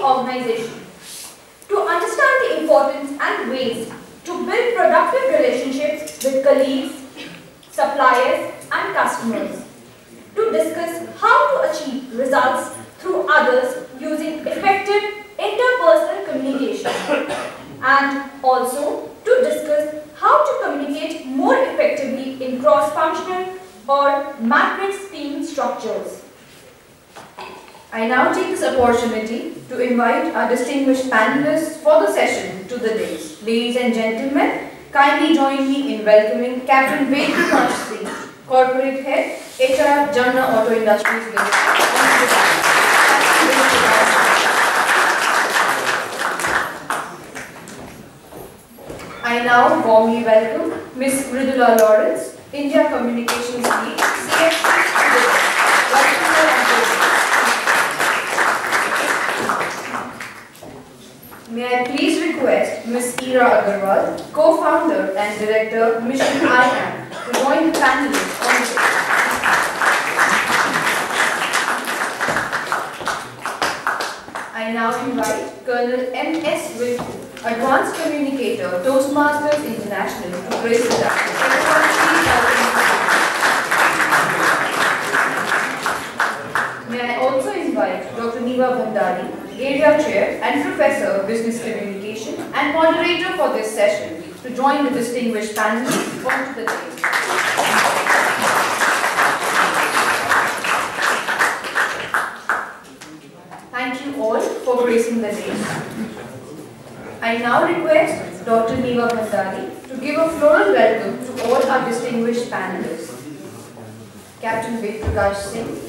any organization. To understand the importance and ways to build productive relationships with colleagues, suppliers and customers. To discuss how to achieve results through others using effective interpersonal communication. And also to discuss how to communicate more effectively in cross-functional or matrix team structures. I now take this opportunity to invite our distinguished panelists for the session to the dais. Ladies and gentlemen, kindly join me in welcoming Captain Prakash Singh, Corporate Head, HR Janna Auto Industries Limited. I now warmly welcome Ms. Mridula Lawrence, India Communications Lead, CFC. May I please request Ms. Ira Agarwal, Co-Founder and Director, Mission IAM, to join the panelists on this. I now invite Colonel M.S. Wilku, Advanced Communicator, Toastmasters International, to grace the dais. May I also invite Dr. Niva Bhandari, Area Chair and Professor of Business Communication and Moderator for this session, to join the distinguished panelists onto the dais. Thank you all for gracing the dais. I now request Dr. Niva Bhandari to give a floral welcome to all our distinguished panelists. Captain Prakash Singh,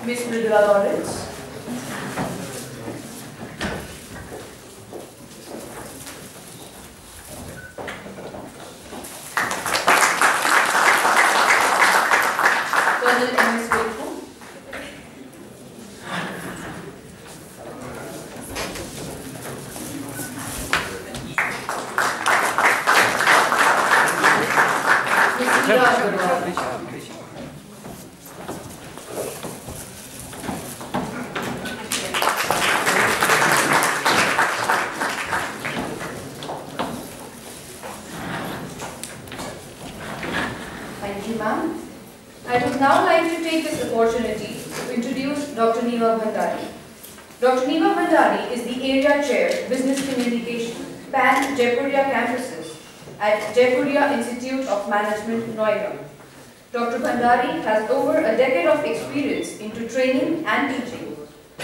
Ms. Mridula Lawrence, Colonel M.S. Wilku, Ms. Ira Agarwal, I would now like to take this opportunity to introduce Dr. Niva Bhandari. Dr. Niva Bhandari is the Area Chair, Business Communication, PAN Jaipuria Campuses at Jaipuria Institute of Management, Noida. Dr. Bhandari has over a decade of experience into training and teaching.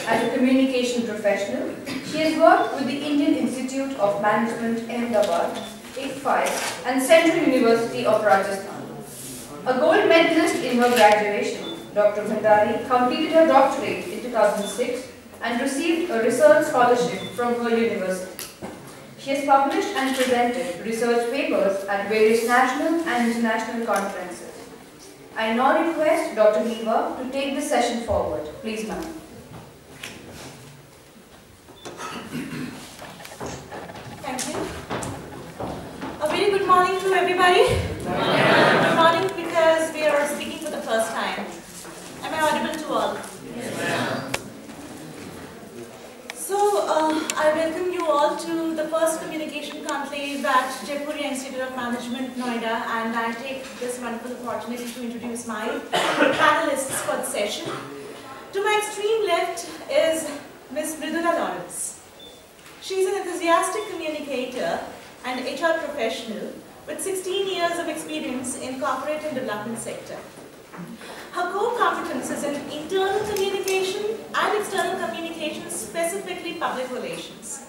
As a communication professional, she has worked with the Indian Institute of Management, Ahmedabad, ICFI, and Central University of Rajasthan. A gold medalist in her graduation, Dr. Bhandari completed her doctorate in 2006 and received a research scholarship from her university. She has published and presented research papers at various national and international conferences. I now request Dr. Niva to take this session forward. Please, ma'am. Thank you. A very good morning to everybody. Good morning because we are speaking for the first time. Am I audible to all? Yes. So, I welcome you all to the first communication conclave at Jaipuria Institute of Management, Noida, and I take this wonderful opportunity to introduce my panelists for the session. To my extreme left is Ms. Mridula Lawrence. She is an enthusiastic communicator and HR professional with 16 years of experience in corporate and development sector. Her core competence is in internal communication and external communication, specifically public relations.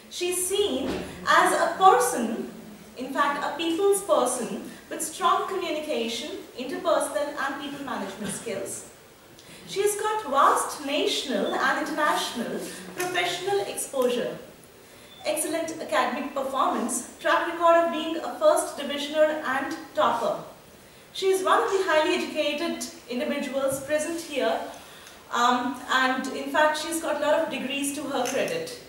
She is seen as a person, in fact a people's person, with strong communication, interpersonal and people management skills. She has got vast national and international professional exposure, excellent academic performance, track record of being a first divisioner and topper. She is one of the highly educated individuals present here, and in fact she's got a lot of degrees to her credit.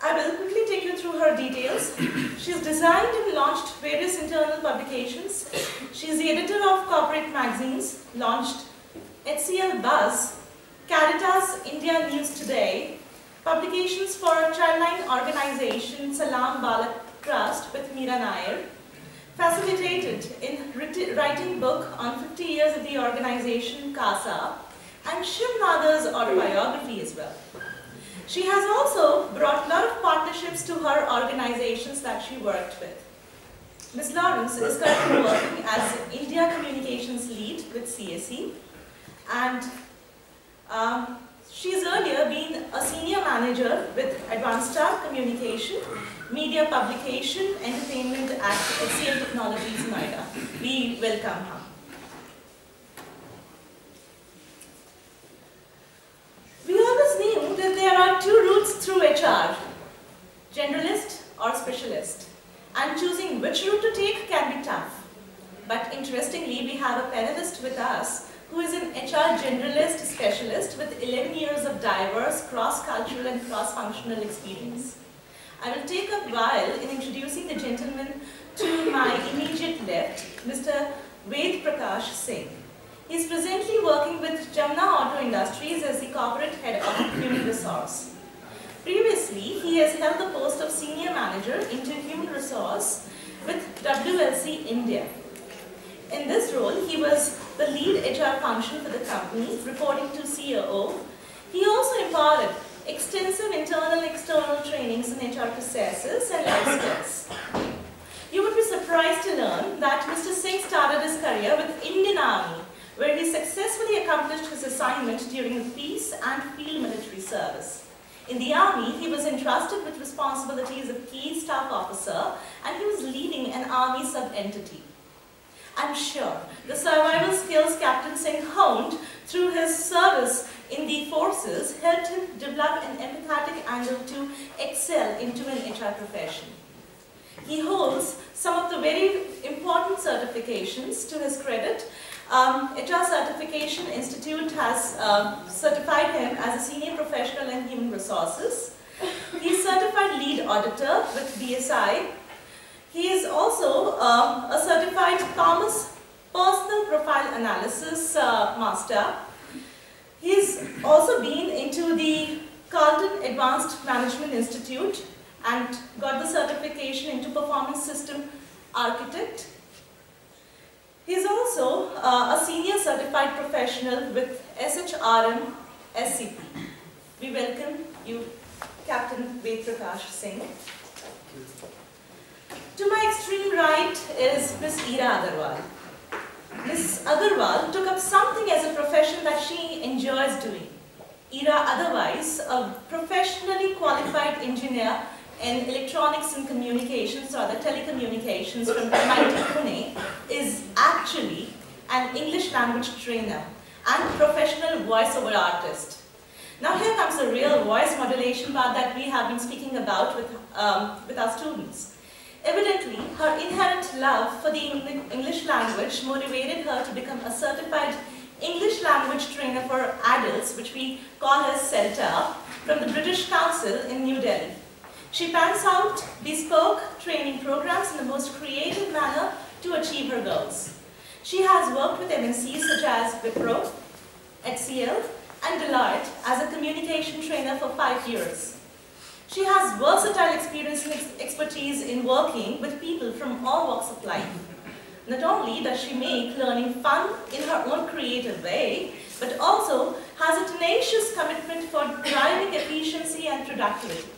I will quickly take you through her details. She's designed and launched various internal publications. She's the editor of corporate magazines, launched HCL Buzz, Caritas India News Today, publications for childline organization Salam Balak Trust with Meera Nair, facilitated in writing book on 50 years of the organization CASA, and Shiv Nadar's autobiography as well. She has also brought a lot of partnerships to her organizations that she worked with. Ms. Lawrence is currently working as India Communications Lead with CSE, and she's earlier been a senior manager with Advanced Star Communication, Media Publication, Entertainment at HCL Technologies, Noida. We welcome her. We always knew that there are two routes through HR, generalist or specialist, and choosing which route to take can be tough. But interestingly, we have a panelist with us who is an HR generalist specialist with 11 years of diverse, cross-cultural and cross-functional experience. I will take a while in introducing the gentleman to my immediate left, Mr. Ved Prakash Singh. He is presently working with Jamna Auto Industries as the corporate head of human resource. Previously, he has held the post of senior manager into human resource with WLC India. In this role, he was the lead HR function for the company, reporting to COO. He also imparted extensive internal and external trainings in HR processes and life skills. You would be surprised to learn that Mr. Singh started his career with Indian Army, where he successfully accomplished his assignment during the peace and field military service. In the Army, he was entrusted with responsibilities of key staff officer, and he was leading an Army sub-entity. I'm sure the survival skills Captain Singh honed through his service in the forces helped him develop an empathetic angle to excel into an HR profession. He holds some of the very important certifications to his credit. HR Certification Institute has certified him as a senior professional in human resources. He is certified lead auditor with BSI. He is also a certified Thomas Personal Profile Analysis Master. He's also been into the Carlton Advanced Management Institute and got the certification into Performance System Architect. He's also a senior certified professional with SHRM SCP. We welcome you, Captain Ved Prakash Singh. To my extreme right is Ms. Ira Agarwal. Ms. Agarwal took up something as a profession that she enjoys doing. Ira, otherwise a professionally qualified engineer in electronics and communications, or the telecommunications from MIT Pune, is actually an English language trainer and professional voiceover artist. Now here comes the real voice modulation part that we have been speaking about with our students. Evidently, her inherent love for the English language motivated her to become a certified English language trainer for adults, which we call as CELTA, from the British Council in New Delhi. She pans out bespoke training programs in the most creative manner to achieve her goals. She has worked with MNCs such as Wipro, HCL, and Deloitte as a communication trainer for 5 years. She has versatile experience and expertise in working with people from all walks of life. Not only does she make learning fun in her own creative way, but also has a tenacious commitment for driving efficiency and productivity.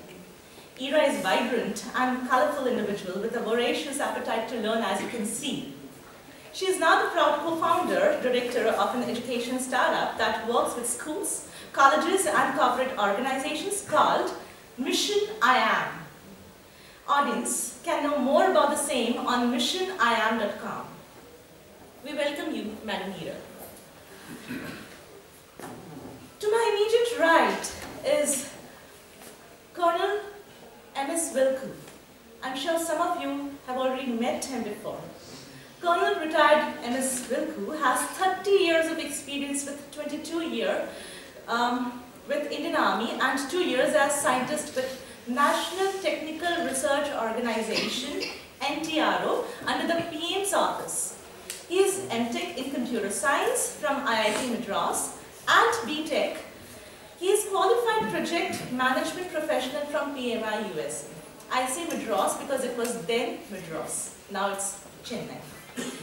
Ira is vibrant and colorful individual with a voracious appetite to learn, as you can see. She is now the proud co-founder, director of an education startup that works with schools, colleges and corporate organizations called Mission I Am. Audience can know more about the same on missioniam.com. We welcome you, Madam Ira. To my immediate right is Colonel M.S. Wilku. I'm sure some of you have already met him before. Colonel retired M.S. Wilku has 30 years of experience with 22 years with Indian Army and 2 years as scientist with National Technical Research Organization, NTRO, under the PM's office. He is MTech in Computer Science from IIT Madras and BTech. He is Qualified Project Management Professional from PMI USA. I say Madras because it was then Madras, now it's Chennai.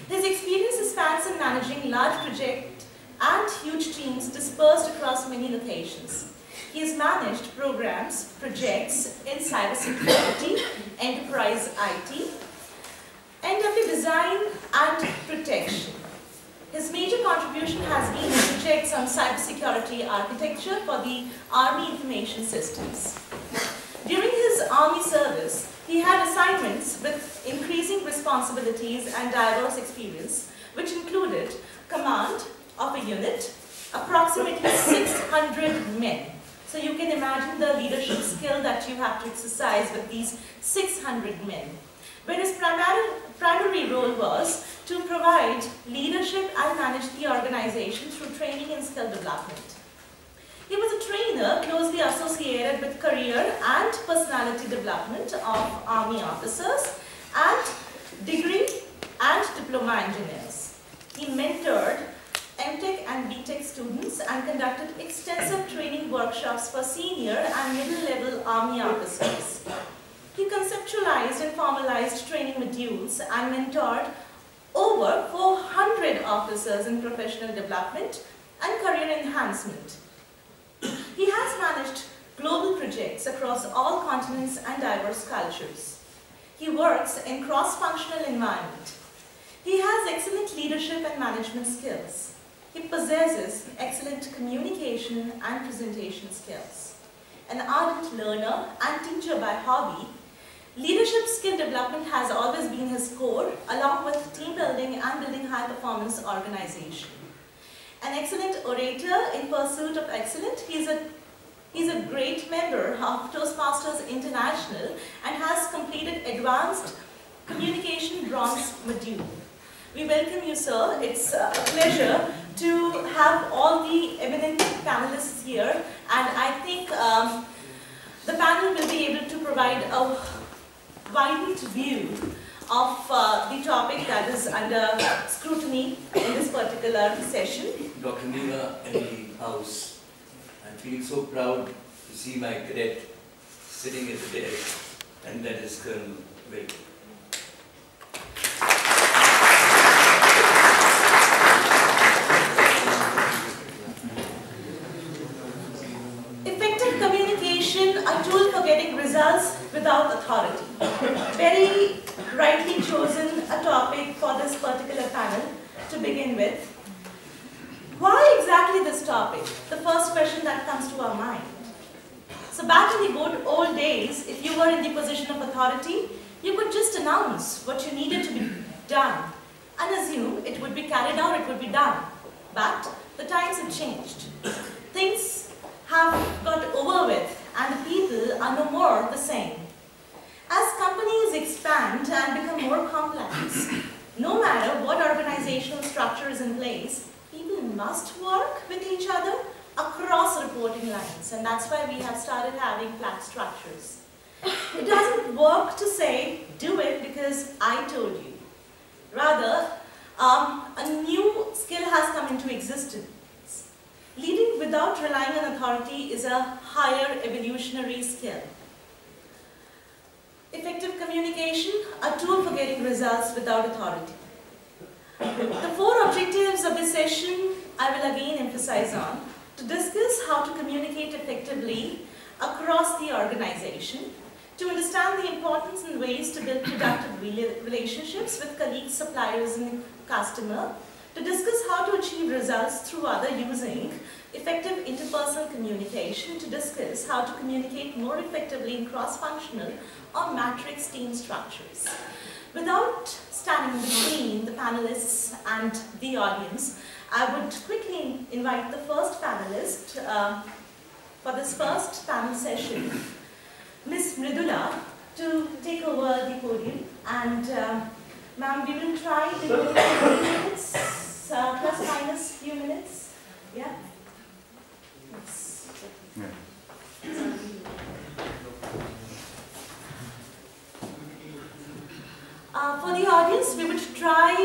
His experience spans in managing large projects and huge teams dispersed across many locations. He has managed programs, projects in cybersecurity, enterprise IT, NW design and protection. His major contribution has been in projects on cybersecurity architecture for the Army Information Systems. During his Army service, he had assignments with increasing responsibilities and diverse experience, which included command of a unit, approximately 600 men. So you can imagine the leadership skill that you have to exercise with these 600 men. Where his primary role was to provide leadership and manage the organization through training and skill development. He was a trainer closely associated with career and personality development of Army officers and degree and diploma engineers. He mentored MTech and BTech students and conducted extensive training workshops for senior and middle-level Army officers. He conceptualized and formalized training modules and mentored over 400 officers in professional development and career enhancement. He has managed global projects across all continents and diverse cultures. He works in cross-functional environment. He has excellent leadership and management skills. He possesses excellent communication and presentation skills. An ardent learner and teacher by hobby, leadership skill development has always been his core, along with team building and building high-performance organization. An excellent orator in pursuit of excellence, he's a great member of Toastmasters International and has completed Advanced Communication Bronze Module. We welcome you, sir. It's a pleasure to have all the eminent panelists here, and I think the panel will be able to provide a wide view of the topic that is under scrutiny in this particular session. Dr. Neva in the house. I'm feeling so proud to see my cadet sitting at the desk, and that is Colonel Wade. Effective communication, a tool for getting results without authority. Very rightly chosen a topic for this particular panel to begin with. Why exactly this topic? The first question that comes to our mind. So back in the good old days, if you were in the position of authority, you could just announce what you needed to be done and assume it would be carried out, it would be done. But the times have changed. Things have got over with and the people are no more the same. As companies expand and become more complex, no matter what organizational structure is in place, people must work with each other across reporting lines, and that's why we have started having flat structures. It doesn't work to say, do it because I told you. Rather, a new skill has come into existence. Leading without relying on authority is a higher evolutionary skill. Effective communication, a tool for getting results without authority. The four objectives of this session I will again emphasize on: to discuss how to communicate effectively across the organization, to understand the importance and ways to build productive relationships with colleagues, suppliers, and customer, to discuss how to achieve results through other using effective interpersonal communication, to discuss how to communicate more effectively in cross-functional or matrix team structures. Without standing between the panelists and the audience, I would quickly invite the first panelist for this first panel session, Ms. Mridula, to take over the podium. And ma'am, we will try to go 15 minutes, plus minus few minutes. Yeah? Yes. For the audience, we would try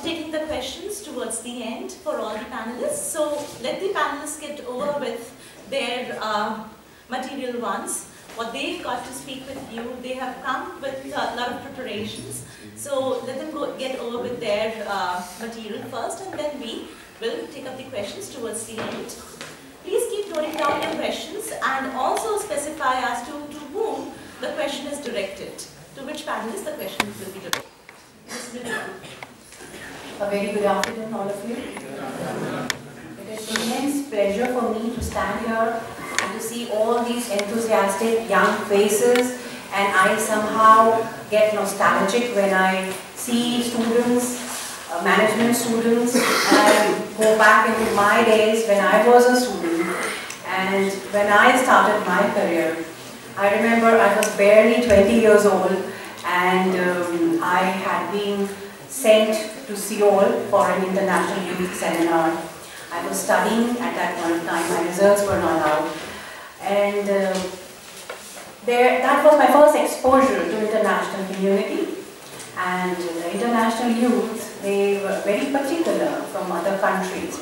taking the questions towards the end for all the panelists. So let the panelists get over with their material once. What they've got to speak with you, they have come with a lot of preparations. So let them get over with their material first, and then we will take up the questions towards the end. Please keep noting down your questions and also specify as to whom the question is directed. To which panelist the question will be directed. A very good afternoon, all of you. It is an immense pleasure for me to stand here and to see all these enthusiastic young faces, and I somehow get nostalgic when I see students, management students, and go back into my days when I was a student and when I started my career. I remember I was barely 20 years old, and I had been sent to Seoul for an international youth seminar. I was studying at that point of time, my results were not out, and that was my first exposure to international community. And the international youth, they were very particular from other countries,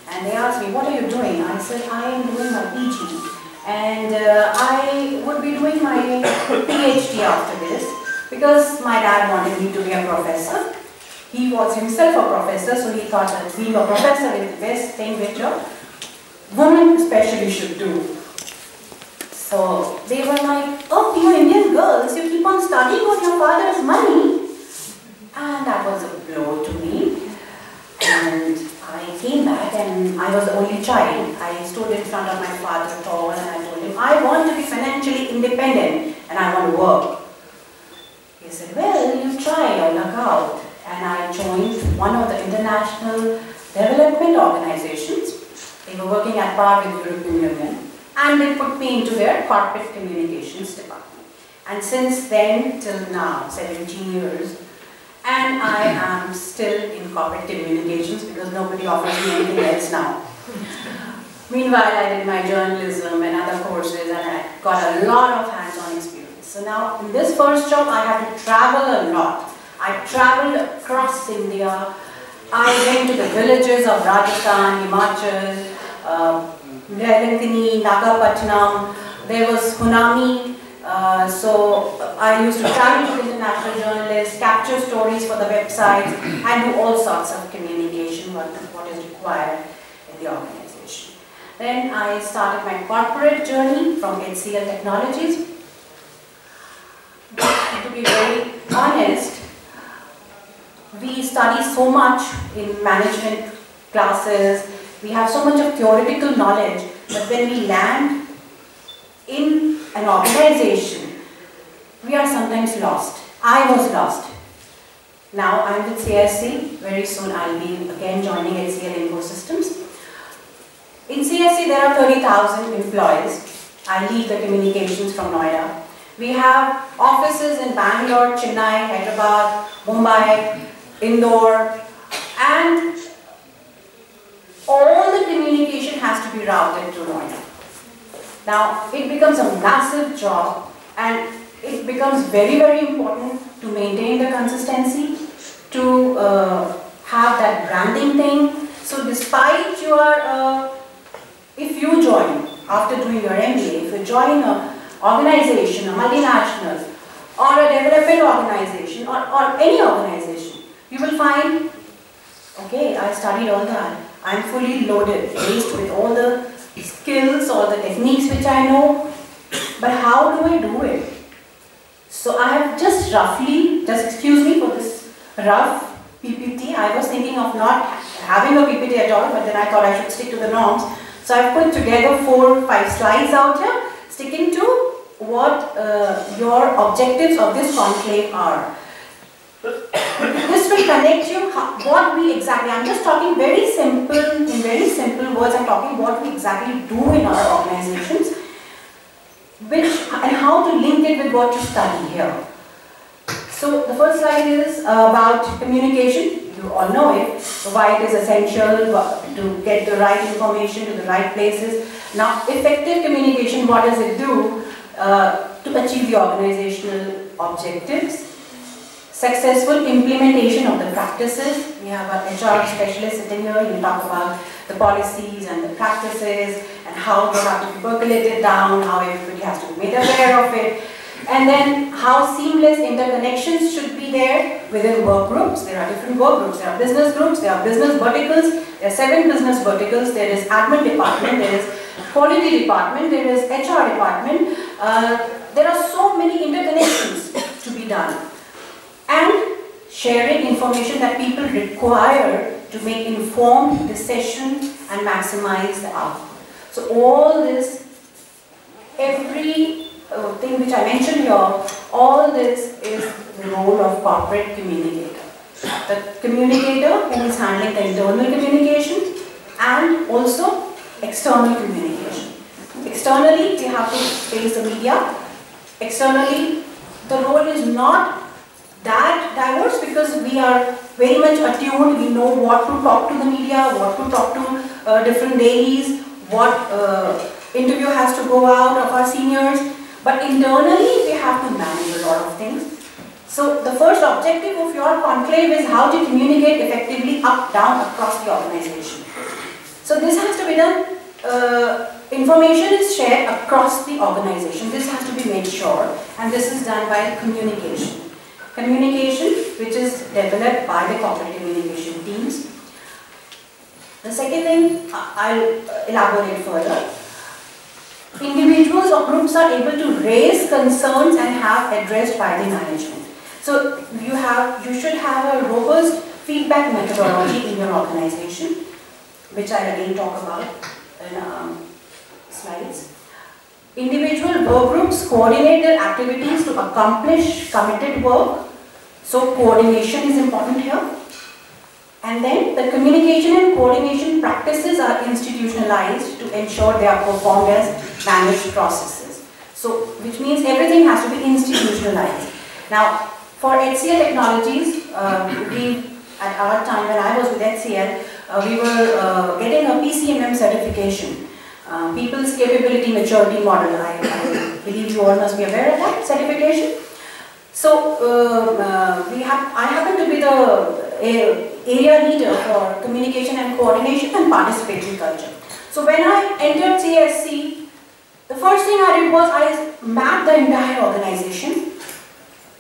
and they asked me, "What are you doing?" I said, "I am doing my PG. And I would be doing my PhD after this, because my dad wanted me to be a professor. He was himself a professor, so he thought that being a professor is the best thing which a woman especially should do." So they were like, "Oh, you Indian girls, you keep on studying on your father's money." And that was a blow to me. And I came back, and I was the only child. I stood in front of my father tall, and I told him, "I want to be financially independent and I want to work." He said, "Well, you try or look out." And I joined one of the international development organizations. They were working at par with the European Union, and they put me into their corporate communications department. And since then till now, 17 years, and I am still in corporate communications because nobody offers me anything else now. Meanwhile, I did my journalism and other courses, and I got a lot of hands-on experience. So now, in this first job, I have to travel a lot. I traveled across India. I went to the villages of Rajasthan, Himachal, Nilantini, Nagapattinam. There was Hunami. So I used to travel with international journalists, capture stories for the websites, and do all sorts of communication, what is required in the organization. Then I started my corporate journey from HCL Technologies. To be very honest, we study so much in management classes, we have so much of theoretical knowledge, but when we land in an organization, we are sometimes lost. I was lost. Now I'm with CSC. Very soon I'll be again joining HCL Infosystems. In CSC there are 30,000 employees. I lead the communications from Noida. We have offices in Bangalore, Chennai, Hyderabad, Mumbai, Indore, and all the communication has to be routed to Noida. Now, it becomes a massive job, and it becomes very, very important to maintain the consistency, to have that branding thing. So despite your, if you join, after doing your MBA, if you join an organization, a multinational, or a development organization, or any organization, you will find, okay, I studied all that. I'm fully loaded, laced with all the skills, all the techniques which I know, but how do I do it? So I have just roughly, just excuse me for this rough PPT. I was thinking of not having a PPT at all, but then I thought I should stick to the norms. So I've put together 4 or 5 slides out here, sticking to what your objectives of this conclave are. This will connect you, what we exactly, I'm just talking very simple, in very simple words, I'm talking what we exactly do in our organizations, and how to link it with what you study here. So the first slide is about communication. You all know it, why it is essential to get the right information to the right places. Now, effective communication, what does it do to achieve the organizational objectives? successful implementation of the practices. We have our HR specialist sitting here. You talk about the policies and the practices and how they have to be percolated down, how everybody has to be made aware of it. And then how seamless interconnections should be there within work groups. There are different work groups. There are business groups, there are business verticals. There are 7 business verticals. There is admin department, there is quality department, there is HR department. There are so many interconnections to be done. And sharing information that people require to make informed decisions and maximize the output. So all this, every thing which I mentioned here, all this is the role of corporate communicator. The communicator who is handling the internal communication and also external communication. Externally, we have to face the media. Externally, the role is not that diverse because we are very much attuned. We know what to talk to the media, what to talk to different dailies, what interview has to go out of our seniors. But internally, we have to manage a lot of things. So the first objective of your conclave is how to communicate effectively up, down, across the organization. So this has to be done, information is shared across the organization. This has to be made sure, and this is done by communication. Communication, which is developed by the corporate communication teams. The second thing, I'll elaborate further. Individuals or groups are able to raise concerns and have addressed by the management. So you should have a robust feedback methodology in your organization, which I'll again talk about in slides. Individual work groups coordinate their activities to accomplish committed work. So coordination is important here. And then the communication and coordination practices are institutionalized to ensure they are performed as managed processes. So which means everything has to be institutionalized. Now for HCL Technologies, at our time when I was with HCL, we were getting a PCMM certification. People's Capability Maturity Model. I believe you all must be aware of that certification. So I happen to be the area leader for communication and coordination and participatory culture. So when I entered CSC, the first thing I did was I mapped the entire organization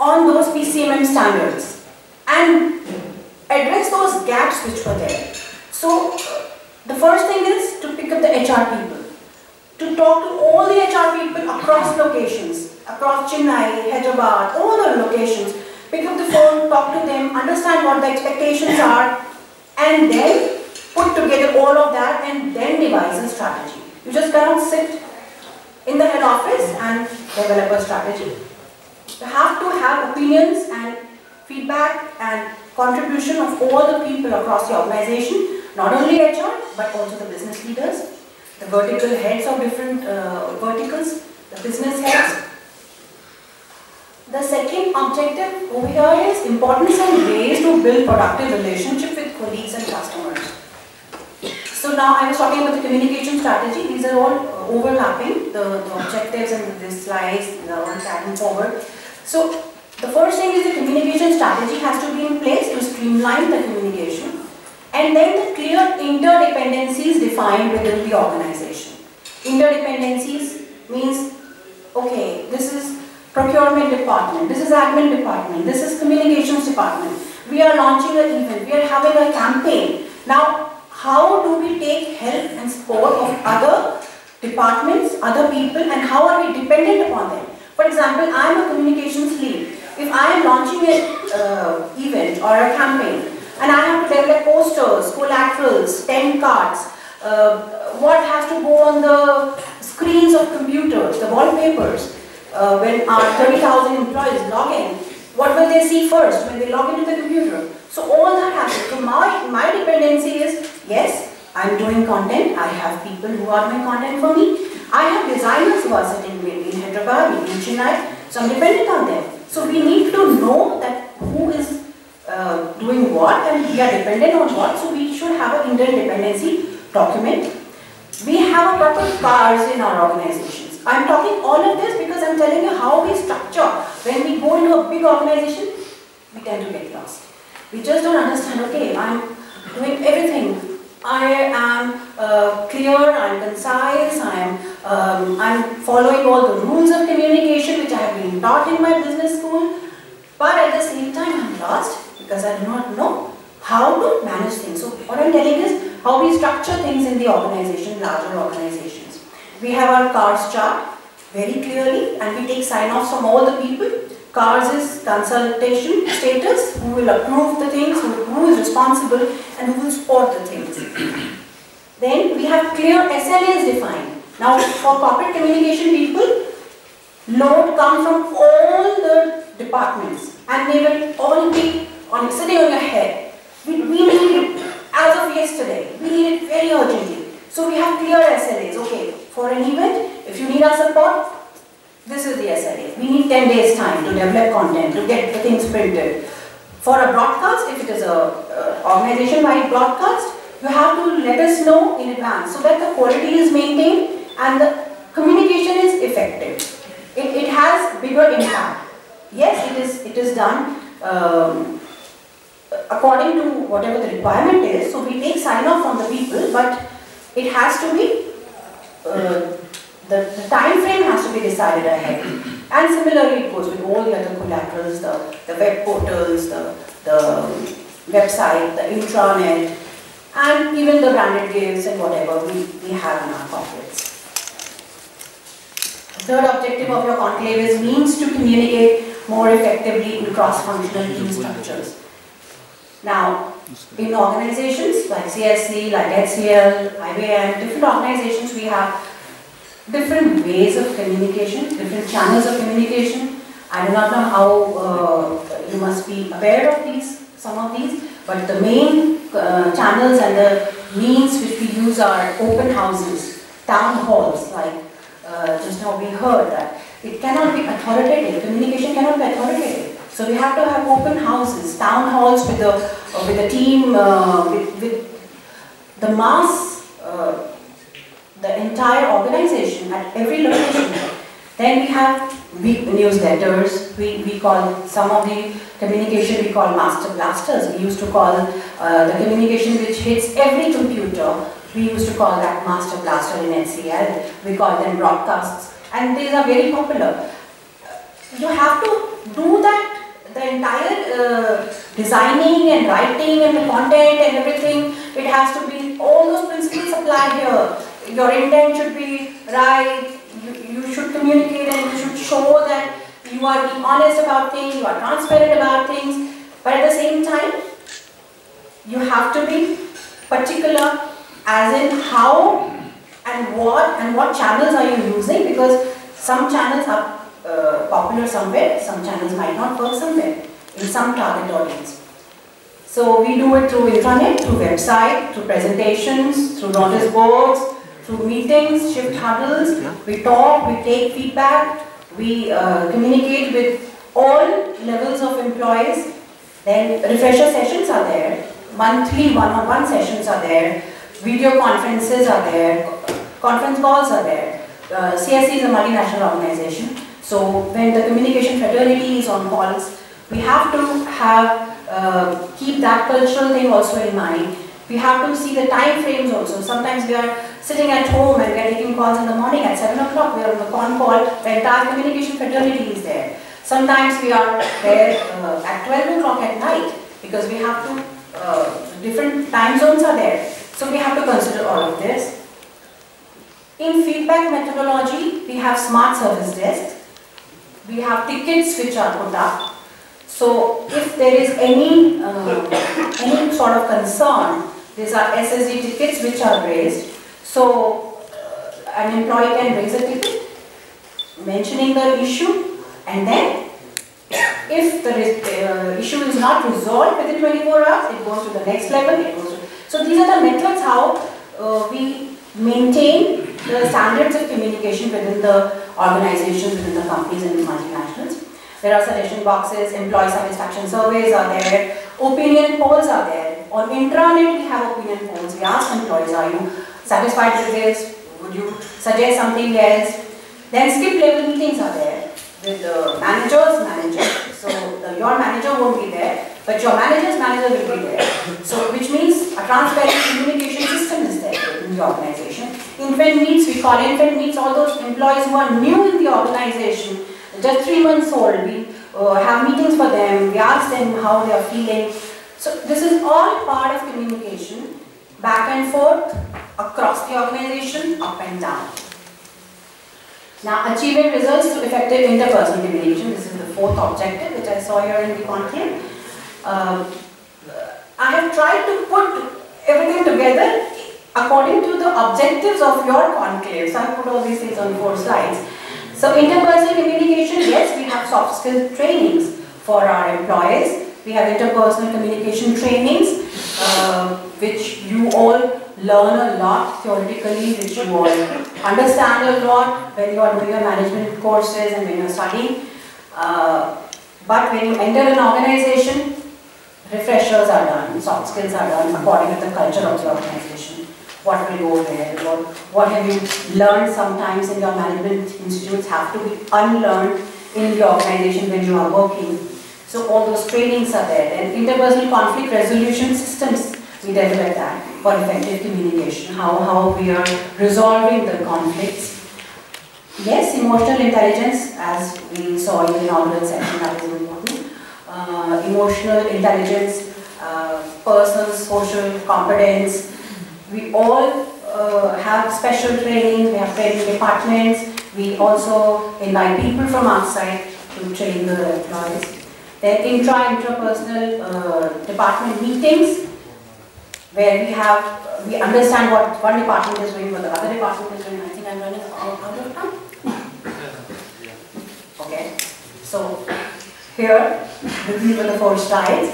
on those PCMM standards and address those gaps which were there. So the first thing is to pick up the HR people, to talk to all the HR people across locations, across Chennai, Hyderabad, all the locations, pick up the phone, talk to them, understand what the expectations are, and then put together all of that and then devise a strategy. You just cannot sit in the head office and develop a strategy. You have to have opinions and feedback and contribution of all the people across the organization, not only HR, but also the business leaders, the vertical heads of different verticals, the business heads. The second objective over here is importance and ways to build productive relationship with colleagues and customers. So now I was talking about the communication strategy. These are all overlapping, the objectives and the slides, they are all carrying forward. So the first thing is the communication strategy has to be in place to streamline the communication. And then the clear interdependencies defined within the organization. Interdependencies means, okay, this is procurement department, this is admin department, this is communications department. We are launching an event, we are having a campaign. Now, how do we take help and support of other departments, other people, and how are we dependent upon them? For example, I am a communications lead. If I am launching an event or a campaign, and I have to develop posters, collaterals, 10 cards, what has to go on the screens of computers, the wallpapers, when our 30,000 employees log in, what will they see first when they log into the computer? So all that happens. So my dependency is, yes, I'm doing content, I have people who are doing content for me, I have designers who are sitting maybe in Hyderabad, maybe in Chennai, so I'm dependent on them. So we need to know that who is doing what and we are dependent on what, so we should have an interdependency document. We have a proper cars in our organizations. I'm talking all of this because I'm telling you how we structure. When we go into a big organization, we tend to get lost. We just don't understand, okay, I'm doing everything. I am clear, I'm concise, I'm following all the rules of communication which I have been taught in my business school, but at the same time I'm lost because I do not know how to manage things. So what I'm telling is how we structure things in the organization, larger organizations. We have our CARS chart very clearly and we take sign-offs from all the people. CARS is consultation status, who will approve the things, who is responsible and who will support the things. Then we have clear SLAs defined. Now for corporate communication people, load comes from all the departments and they will all be sitting on your head. We need it as of yesterday. We need it very urgently. So we have clear SLAs. Okay, for an event, if you need our support, this is the SLA. We need 10 days time to develop content, to get the things printed. For a broadcast, if it is a organization-wide broadcast, you have to let us know in advance so that the quality is maintained and the communication is effective. It has bigger impact. Yes, it is done according to whatever the requirement is. So we take sign-off from the people, but it has to be the time frame has to be decided ahead. And similarly it goes with all the other collaterals, the web portals, the website, the intranet, and even the branded gifts and whatever we have in our corporates. The third objective of your conclave is means to communicate more effectively in cross-functional team structures. Now, in organizations like CSC, like HCL, IBM, different organizations, we have different ways of communication, different channels of communication. I do not know how you must be aware of some of these, but the main channels and the means which we use are open houses, town halls, like just now we heard that. It cannot be authoritative, communication cannot be authoritative. So we have to have open houses, town halls with the team, with the mass, the entire organization at every location. Then we have newsletters. We call some of the communication we call master blasters. We used to call the communication which hits every computer. We used to call that master blaster in HCL. We call them broadcasts, and these are very popular. You have to do that. The entire designing and writing and the content and everything, it has to be, all those principles apply here. Your intent should be right, you should communicate and you should show that you are being honest about things, you are transparent about things, but at the same time, you have to be particular as in how and what channels are you using, because some channels are popular somewhere, some channels might not work somewhere, in some target audience. So we do it through intranet, through website, through presentations, through notice boards, through meetings, shift huddles. We talk, we take feedback, we communicate with all levels of employees. Then refresher sessions are there, monthly one-on-one sessions are there, video conferences are there, conference calls are there. CSC is a multinational organization. So when the communication fraternity is on calls, we have to keep that cultural thing also in mind. We have to see the time frames also. Sometimes we are sitting at home and we are taking calls in the morning at 7 o'clock. We are on the con call. The entire communication fraternity is there. Sometimes we are there at 12 o'clock at night because we have to, different time zones are there. So we have to consider all of this. In feedback methodology, we have smart service desks. We have tickets which are put up. So if there is any sort of concern, these are SSD tickets which are raised. So an employee can raise a ticket mentioning the issue, and then if the issue is not resolved within 24 hours, it goes to the next level. So these are the methods how we maintain the standards of communication within the organizations, within the companies and the multinationals. There are suggestion boxes, employee satisfaction surveys are there, opinion polls are there. On intranet we have opinion polls. We ask employees, are you satisfied with this? Would you suggest something else? Then skip level meetings are there with the managers, So your manager won't be there, but your manager's manager will be there. So which means a transparent communication system is there in the organization. Infant meets, we call infant meets all those employees who are new in the organization, just 3 months old. We have meetings for them, we ask them how they are feeling. So this is all part of communication, back and forth, across the organization, up and down. Now, achieving results through effective interpersonal communication. This is the 4th objective, which I saw here in the conclave. I have tried to put everything together according to the objectives of your conclave. So, I put all these things on 4 slides. So, interpersonal communication, yes, we have soft skill trainings for our employees. We have interpersonal communication trainings, which you all learn a lot theoretically, which you all understand a lot when you are doing your management courses and when you are studying. But when you enter an organization, refreshers are done, soft skills are done according to the culture of the organization. What will go where, what have you learned sometimes in your management institutes have to be unlearned in the organization when you are working. So all those trainings are there. Then interpersonal conflict resolution systems, we develop that for effective communication, how we are resolving the conflicts. Yes, emotional intelligence, as we saw in the inaugural section, that is important. Emotional intelligence, personal, social competence. We all have special training, we have training departments. We also invite people from outside to train the employees. Then intrapersonal department meetings, where we understand what one department is doing, what the other department is doing. I think I'm running out of time. Okay, so here, these were the 4 slides,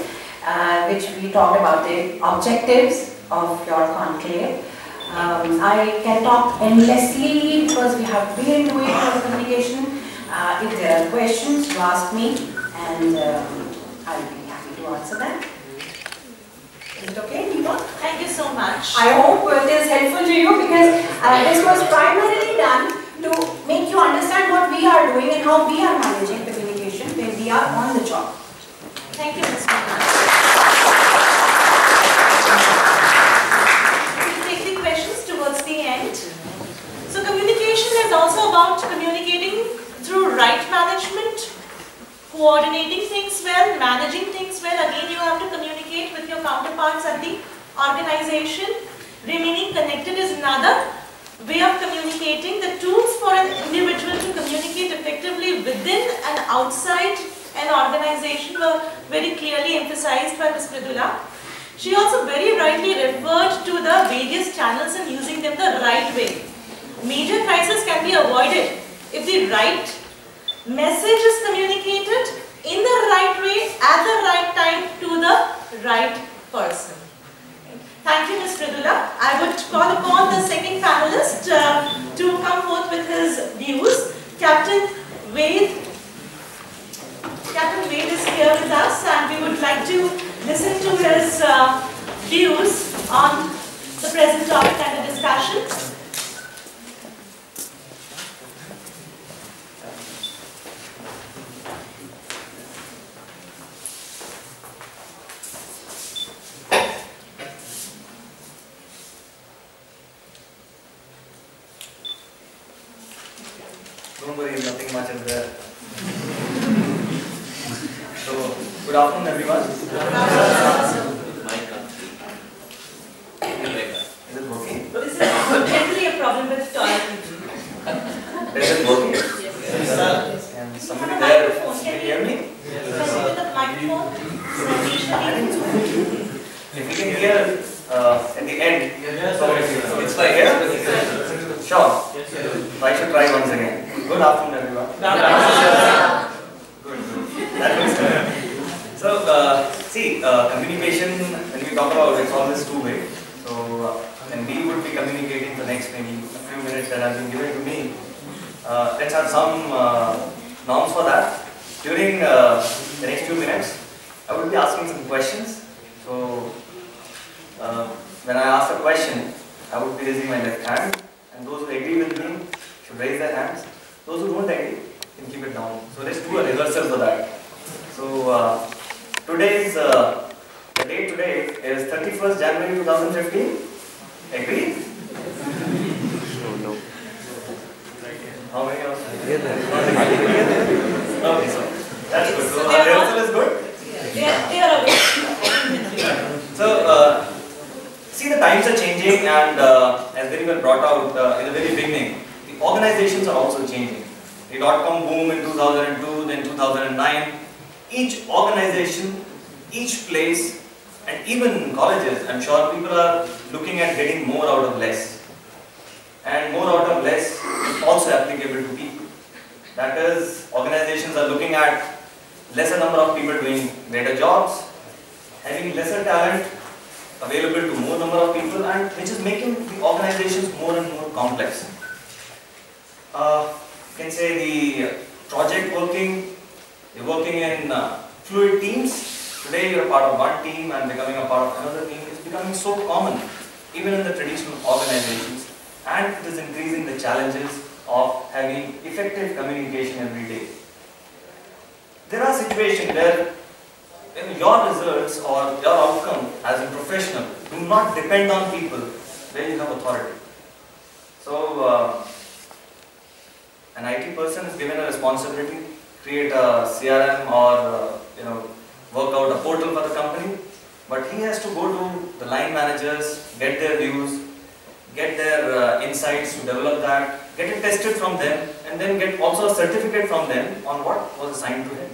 which we talked about the objectives of your conclave. I can talk endlessly because we have been doing the communication. If there are questions, you ask me, and I'll be happy to answer them. Is it okay, Neva? Thank you so much. I hope it is helpful to you because this was primarily done to make you understand what we are doing and how we are managing communication when we are on the job. Thank you, Ms. Mohan. We'll take the questions towards the end. So communication is also about communicating through right management, coordinating things well, managing things well. Again, you have to communicate with your counterparts at the organization. Remaining connected is another way of communicating. The tools for an individual to communicate effectively within and outside an organization were very clearly emphasized by Ms. Mridula. She also very rightly referred to the various channels and using them the right way. Major crises can be avoided if the right message is communicated in the right way, at the right time, to the right person. Thank you, Ms. Mridula. I would call upon the second panelist to come forth with his views. Captain Wade is here with us, and we would like to listen to his views on the present topic and the discussion. Don't worry, nothing much is there. So, good afternoon everyone. Is it working? This is generally a problem with toilet. Is it working? Yes. And You somebody have a there, microphone. can you hear me? With the microphone, If you can hear at the end, so it's by here? Sure. So I should try once again. Good afternoon everyone. Good. That looks good. So, see, communication, when we talk about it, it's always two-way. So, and we would be communicating the next maybe a few minutes that have been given to me. Let's have some norms for that. During the next few minutes, I will be asking some questions. So, when I ask a question, I would be raising my left hand, and those who agree with me should raise their hands. Those who don't agree can keep it down. So let's do a rehearsal for that. So the date today is 31st January 2015. Agree? No. How many of you? Okay, so that's good. So our rehearsal is good? They are aware. So, see, the times are changing, and as very well brought out in the very beginning, the organizations are also changing. The dot-com boom in 2002, then 2009. Each organization, each place, and even in colleges, I'm sure people are looking at getting more out of less. And more out of less is also applicable to people. That is, organizations are looking at lesser number of people doing better jobs, having lesser talent available to more number of people, and which is making the organizations more and more complex. You can say the project working, you're working in fluid teams. Today you're a part of one team and becoming a part of another team is becoming so common, even in the traditional organizations, and it is increasing the challenges of having effective communication every day. There are situations where your results or your outcome as a professional do not depend on people where you have authority. So, an IT person is given a responsibility, create a CRM or work out a portal for the company, but he has to go to the line managers, get their views, get their insights to develop that, get it tested from them, and then get also a certificate from them on what was assigned to him.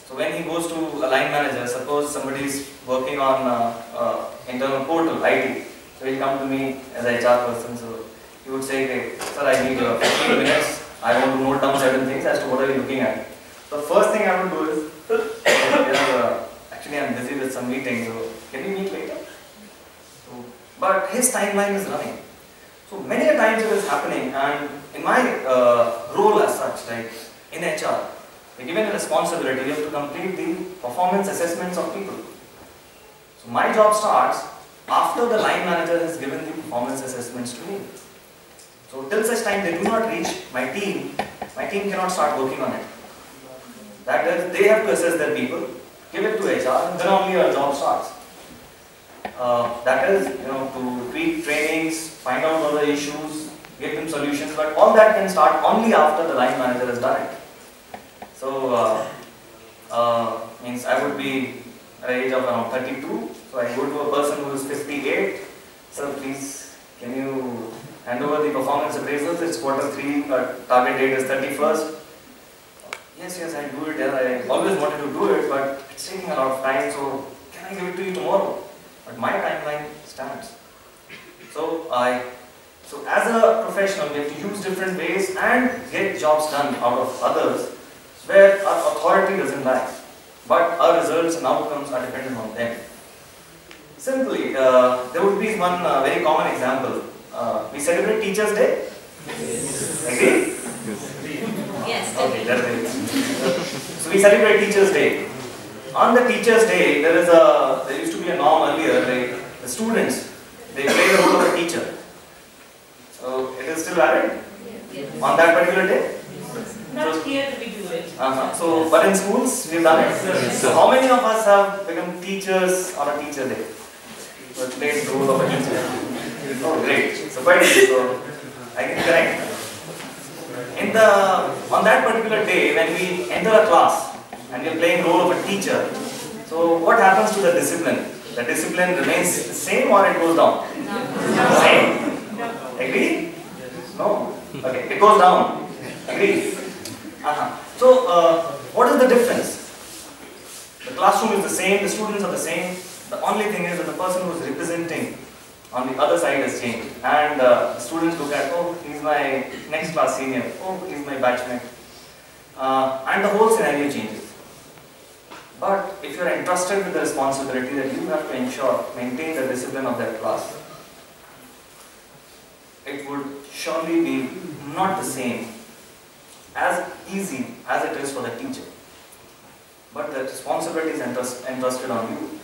So when he goes to a line manager, suppose somebody is working on internal portal, IT, so he'll come to me as a HR person, so he would say, hey, sir, I need 15 minutes, I want to note down certain things as to what are you looking at. The first thing I would do is, actually I'm busy with some meetings, so can we meet later? So, but his timeline is running. So many a times it is happening, and in my role as such, like in HR, we're given a responsibility, you have to complete the performance assessments of people. So my job starts after the line manager has given the performance assessments to me. So till such time they do not reach my team cannot start working on it. That is, they have to assess their people, give it to HR, and then only your job starts. That is, to tweak trainings, find out all the issues, give them solutions, but all that can start only after the line manager has done it. So, means I would be at the age of around 32, so I go to a person who is 58, sir, please, can you hand over the performance appraisals? It's Q3, target date is 31st. Yes, I do it. I always wanted to do it, but it's taking a lot of time, so can I give it to you tomorrow? But my timeline stands. So as a professional, we have to use different ways and get jobs done out of others where our authority doesn't lie, but our results and outcomes are dependent on them. Simply, there would be one very common example. We celebrate Teachers' Day. Agree? Yes. Okay, that's very good. So we celebrate Teachers' Day. On the Teachers' Day, there used to be a norm earlier, like the students, they play the role of a teacher. So it is still valid on that particular day? Not here we do it. So, but in schools, we've done it. So how many of us have become teachers on a Teacher Day? So played the role of a teacher. Oh, great. So quite easy. So I can correct. On that particular day, when we enter a class and we are playing the role of a teacher, so what happens to the discipline? The discipline remains the same or it goes down? No. Same? No. Agree? No? Okay, it goes down. Agree? So, what is the difference? The classroom is the same, the students are the same. The only thing is that the person who is representing on the other side has changed. And the students look at, oh, he's my next class senior. Oh, he's my batchmate. And the whole scenario changes. But if you are entrusted with the responsibility that you have to maintain the discipline of that class, it would surely be not the same, as easy as it is for the teacher. But the responsibility is entrusted on you.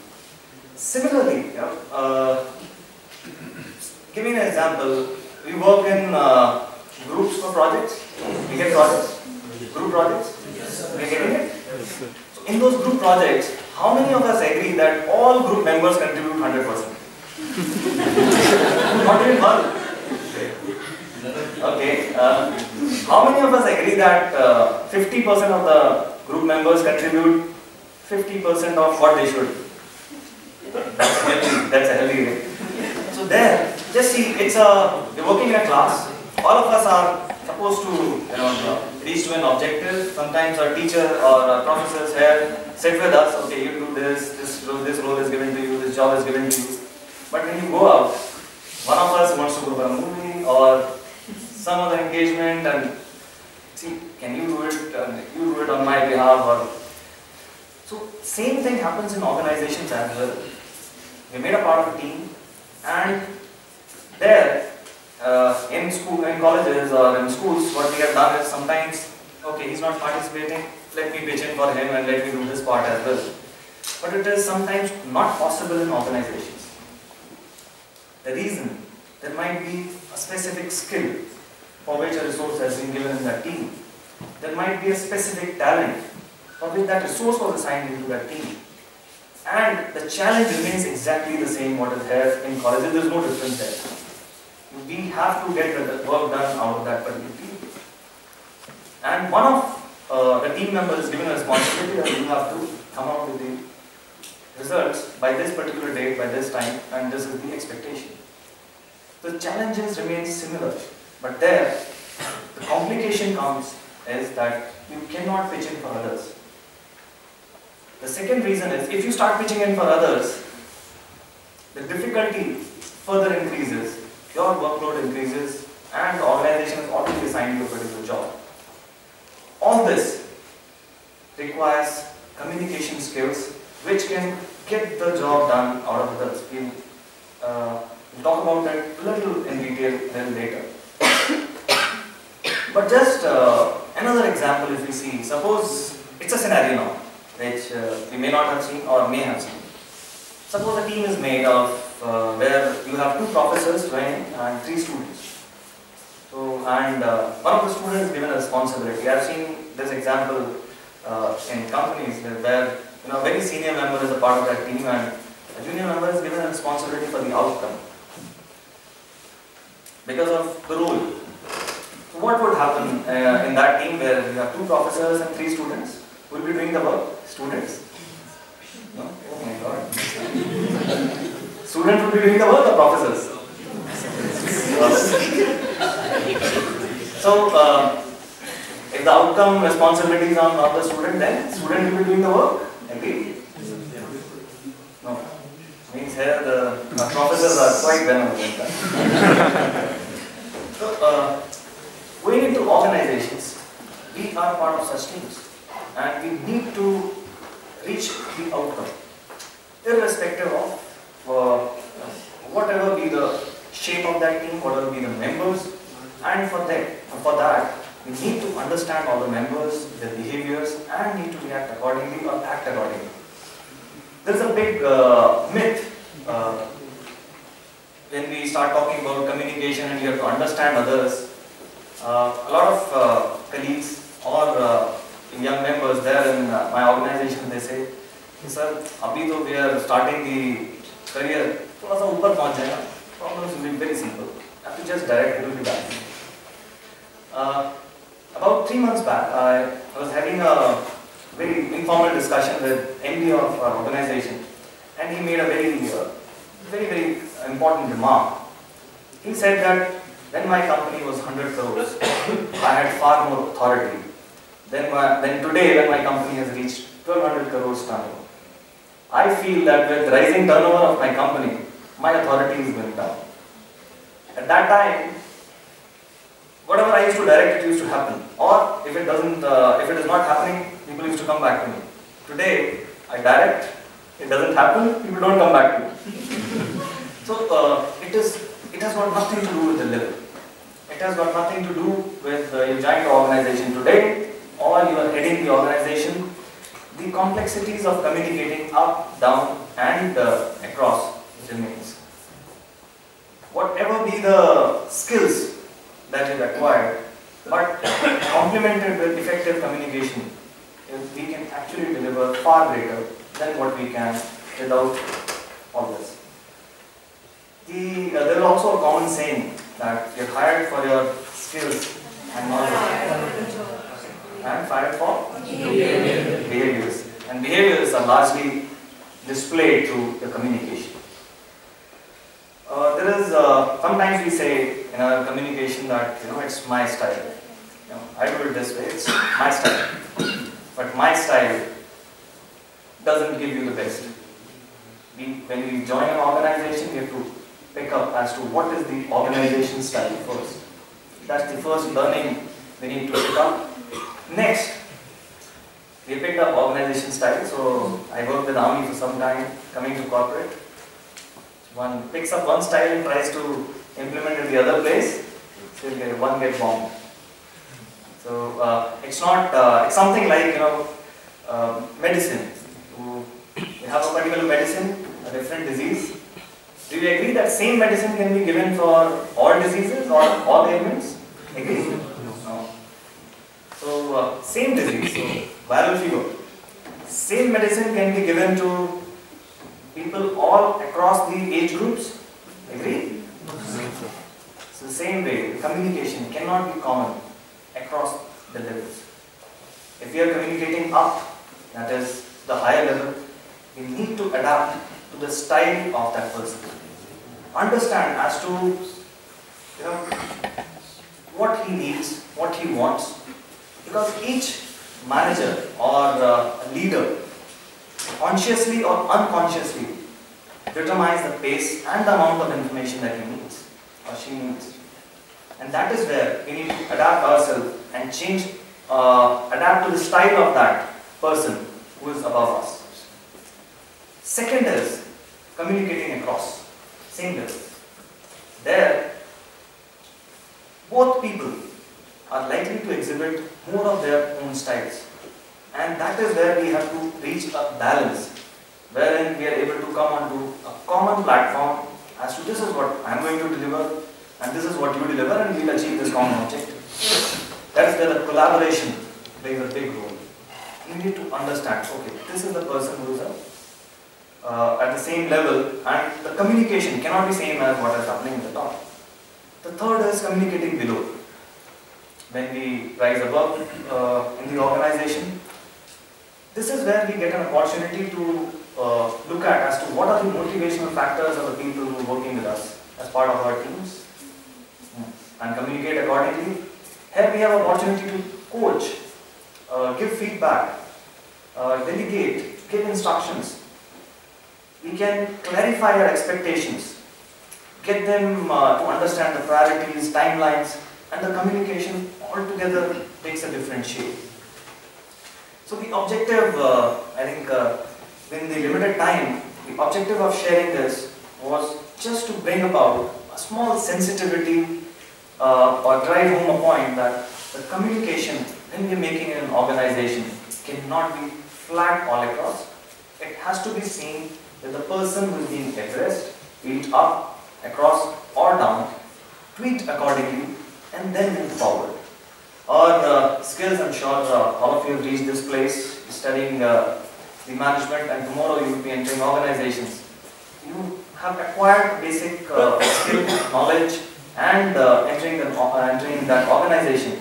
Similarly, give me an example. We work in groups for projects. We get projects, group projects. Are you getting it? So in those group projects, how many of us agree that all group members contribute 100%? Not even one. Okay. How many of us agree that 50% of the group members contribute 50% of what they should? That's a healthy rate. So there, just see, we're working in a class. All of us are supposed to, reach to an objective. Sometimes our teacher or our professors here sit with us. Okay, you do this role is given to you, this job is given to you. But when you go out, one of us wants to go for a movie or some other engagement, and see, can you do it? You do it on my behalf, or so. Same thing happens in organizations as well. We made a part of a team, and there, in colleges or in schools, what we have done is sometimes, okay, he's not participating, let me pitch in for him and let me do this part as well. But it is sometimes not possible in organizations. The reason, there might be a specific skill for which a resource has been given in that team. There might be a specific talent for which that resource was assigned into that team. And the challenge remains exactly the same what is here in colleges. There is no difference there. We have to get the work done out of that particular team. And one of the team members is given a responsibility that you have to come out with the results by this particular date, by this time, and this is the expectation. The challenges remain similar, but there, the complication comes is that you cannot pitch in for others. The second reason is, if you start pitching in for others, the difficulty further increases, your workload increases, and the organization is already assigned you a particular job. All this requires communication skills which can get the job done out of others. We'll talk about that a little in detail a little later. But just another example, if we see, suppose it's a scenario now, which we may not have seen or may have seen. Suppose a team is made of where you have 2 professors joining and 3 students. So, and one of the students is given a responsibility. I've seen this example in companies where a very senior member is a part of that team and a junior member is given a responsibility for the outcome because of the role. So what would happen in that team where you have 2 professors and 3 students? Who will be doing the work? Students. No? Oh my God. Students will be doing the work or professors? So, if the outcome responsibility is on the student, then student will be doing the work. Agree? No. Means here the professors are quite benevolent. So, going into organizations, we are part of such teams. And we need to reach the outcome, irrespective of whatever be the shape of that team, whatever be the members, and for that, we need to understand all the members, their behaviors, and need to react accordingly or act accordingly. There is a big myth when we start talking about communication and you have to understand others. A lot of colleagues or young members there in my organization, they say, sir, abhi to we are starting the career, thoda sa upar pahunch jayega. Problems will be very simple. You have to just direct, it will be done. About 3 months back, I was having a very informal discussion with MD of our organization, and he made a very important remark. He said that when my company was 100 crores, I had far more authority. Then today, when my company has reached 1200 crores turnover, I feel that with rising turnover of my company, my authority is going down. At that time, whatever I used to direct, it used to happen. Or if it is not happening, people used to come back to me. Today, I direct, it doesn't happen, people don't come back to me. So it has got nothing to do with the level. It has got nothing to do with you joined the organization today, or you are heading the organization. The complexities of communicating up, down, and across remains. Whatever be the skills that you acquired, but complemented with effective communication, we can actually deliver far greater than what we can without all this. There is also a common saying that you're hired for your skills and not and fired for behaviors. And behaviors are largely displayed through the communication. Sometimes we say in our communication that it's my style. I do it this way. It's my style. But my style doesn't give you the best. When we join an organization, we have to pick up as to what is the organization style first. That's the first learning we need to pick up. Next, we picked up organization style. So I worked with Army for some time, coming to corporate. One picks up one style and tries to implement it the other place, still one gets bombed. So it's not, it's something like, medicine. You have a particular medicine, a different disease. Do you agree that same medicine can be given for all diseases or all ailments? Agree? No. So same disease, so viral fever. Same medicine can be given to people all across the age groups. Agree? So the same way, communication cannot be common across the levels. If we are communicating up, that is the higher level, we need to adapt to the style of that person. Understand as to what he needs, what he wants, because each manager or leader, consciously or unconsciously, determines the pace and the amount of information that he needs or she needs. And that is where we need to adapt ourselves and change, adapt to the style of that person who is above us. Second is communicating across, same level. There, both people are likely to exhibit more of their own styles. And that is where we have to reach a balance, wherein we are able to come onto a common platform as to this is what I am going to deliver and this is what you deliver and we will achieve this common objective. That is where the collaboration plays a big role. You need to understand, okay, this is the person who is at the same level and the communication cannot be same as what is happening at the top. The third is communicating below. When we rise above in the organization, this is where we get an opportunity to look at as to what are the motivational factors of the people who are working with us as part of our teams and communicate accordingly. Here we have an opportunity to coach, give feedback, delegate, give instructions. We can clarify our expectations, get them to understand the priorities, timelines, and the communication altogether takes a different shape. So the objective, I think, in the limited time, the objective of sharing this was just to bring about a small sensitivity or drive home a point that the communication when we are making in an organization cannot be flat all across. It has to be seen that the person who is being addressed, be it up, across or down, tweet accordingly and then move forward. Our skills, I'm sure all of you have reached this place, studying the management, and tomorrow you will be entering organizations. You have acquired basic skill, knowledge and entering that organization.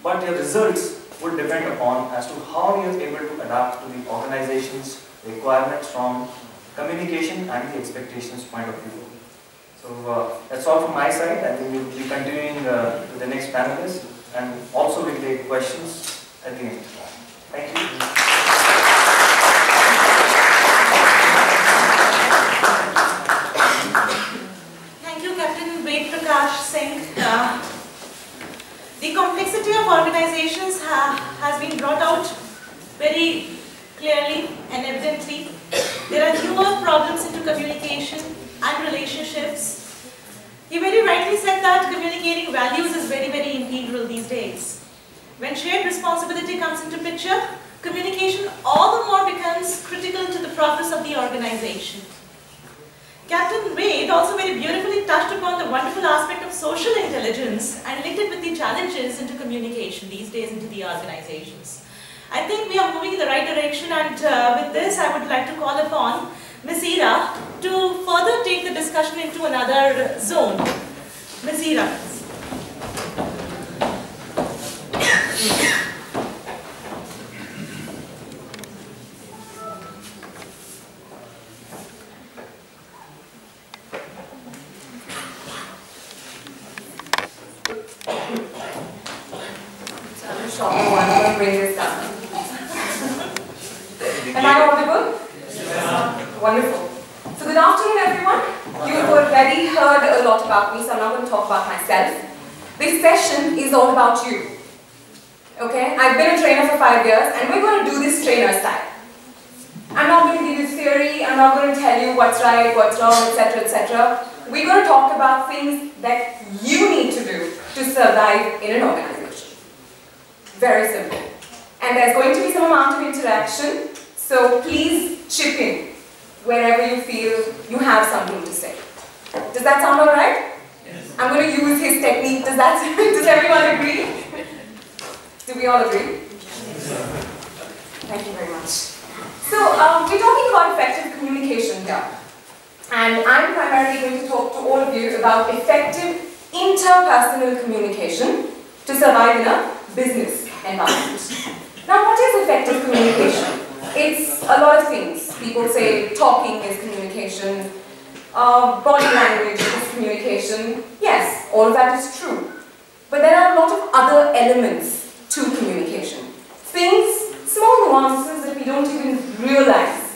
But your results would depend upon as to how you are able to adapt to the organization's requirements from communication and the expectations point of view. So that's all from my side. I think we'll be continuing to the next panelist and also we'll take questions at the end. Thank you. Thank you, Captain Ved Prakash Singh. The complexity of organizations has been brought out very clearly and evidently. There are newer problems into communication and relationships. He very rightly said that communicating values is very, very integral these days. When shared responsibility comes into picture, communication all the more becomes critical to the progress of the organization. Captain Ved also very beautifully touched upon the wonderful aspect of social intelligence and linked it with the challenges into communication these days into the organizations. I think we are moving in the right direction, and with this I would like to call upon Ms. Ira to further take the discussion into another zone. Ms. Ira. Am I audible? Yeah. Wonderful. So good afternoon, everyone. You've already heard a lot about me, so I'm not going to talk about myself. This session is all about you. Okay? I've been a trainer for 5 years, and we're going to do this trainer style. I'm not going to give you theory, I'm not going to tell you what's right, what's wrong, etc., etc. We're going to talk about things that you need to do to survive in an organization. Very simple. And there's going to be some amount of interaction, so please chip in wherever you feel you have something to say. Does that sound alright? Yes. I'm going to use his technique. Does everyone agree? Do we all agree? Yes. Thank you very much. So, we're talking about effective communication here. And I'm primarily going to talk to all of you about effective interpersonal communication to survive in a business environment. Now, what is effective communication? It's a lot of things. People say talking is communication, body language is communication. Yes, all of that is true. But there are a lot of other elements to communication. Things, small nuances that we don't even realize.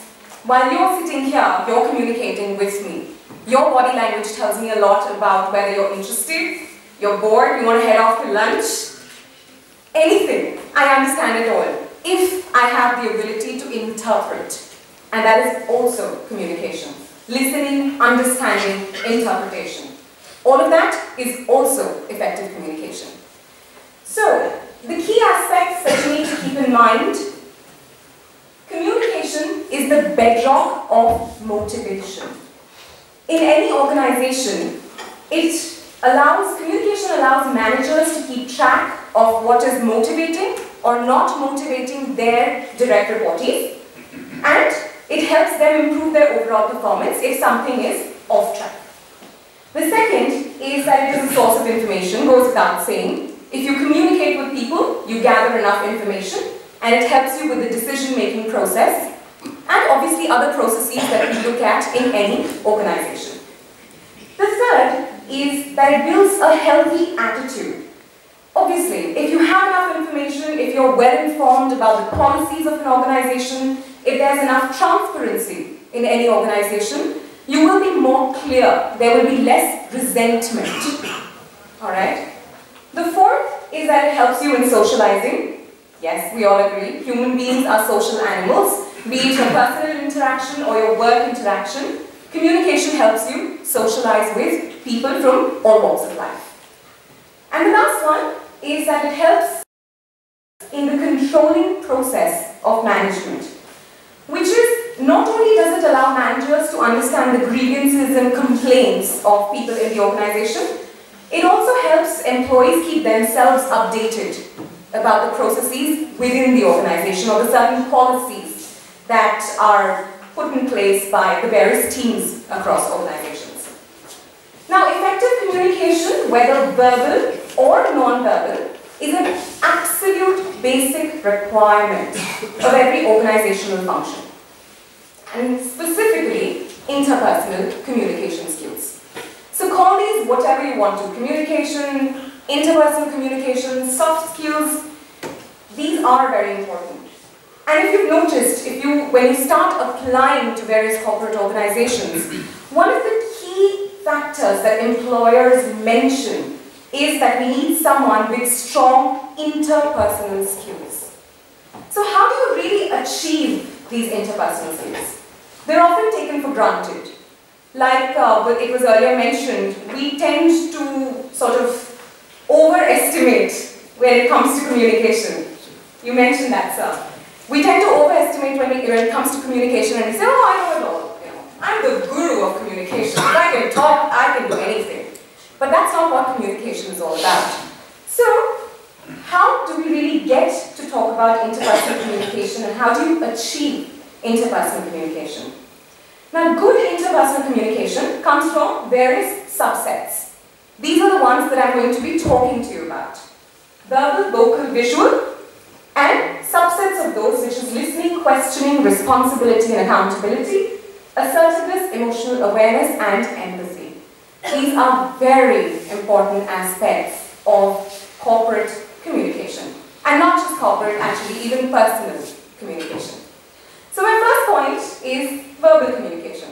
While you're sitting here, you're communicating with me. Your body language tells me a lot about whether you're interested, you're bored, you want to head off to lunch. Anything, I understand it all, if I have the ability to interpret. And that is also communication. Listening, understanding, interpretation. All of that is also effective communication. So, the key aspects that you need to keep in mind: communication is the bedrock of motivation. In any organization, communication allows managers to keep track of what is motivating or not motivating their direct reportees, and it helps them improve their overall performance if something is off track. The second is that it is a source of information, goes without saying. If you communicate with people, you gather enough information, and it helps you with the decision-making process, and obviously other processes that we look at in any organization. The third is that it builds a healthy attitude. Obviously, if you have enough information, if you're well informed about the policies of an organization, if there's enough transparency in any organization, you will be more clear. There will be less resentment. Alright? The fourth is that it helps you in socializing. Yes, we all agree. Human beings are social animals. Be it your personal interaction or your work interaction, communication helps you socialize with people from all walks of life. And the last one is that it helps in the controlling process of management, which is not only does it allow managers to understand the grievances and complaints of people in the organization, it also helps employees keep themselves updated about the processes within the organization or the certain policies that are put in place by the various teams across organizations. Now, effective communication, whether verbal or non-verbal, is an absolute basic requirement of every organizational function, and specifically interpersonal communication skills. So call these whatever you want to: communication, interpersonal communication, soft skills. These are very important. And if you've noticed, when you start applying to various corporate organizations, one of the key factors that employers mention is that we need someone with strong interpersonal skills. So how do you really achieve these interpersonal skills? They're often taken for granted. Like it was earlier mentioned, we tend to sort of overestimate when it comes to communication. You mentioned that, sir. We tend to overestimate when it comes to communication, and we say, oh, I know it all. I'm the guru of communication. If I can talk, I can do anything. But that's not what communication is all about. So, how do we really get to talk about interpersonal communication and how do you achieve interpersonal communication. Now, good interpersonal communication comes from various subsets. These are the ones that I'm going to be talking to you about. Verbal, vocal, visual, and subsets of those, which is listening, questioning, responsibility and accountability, assertiveness, emotional awareness, and empathy. These are very important aspects of corporate communication. And not just corporate, actually, even personal communication. So my first point is verbal communication.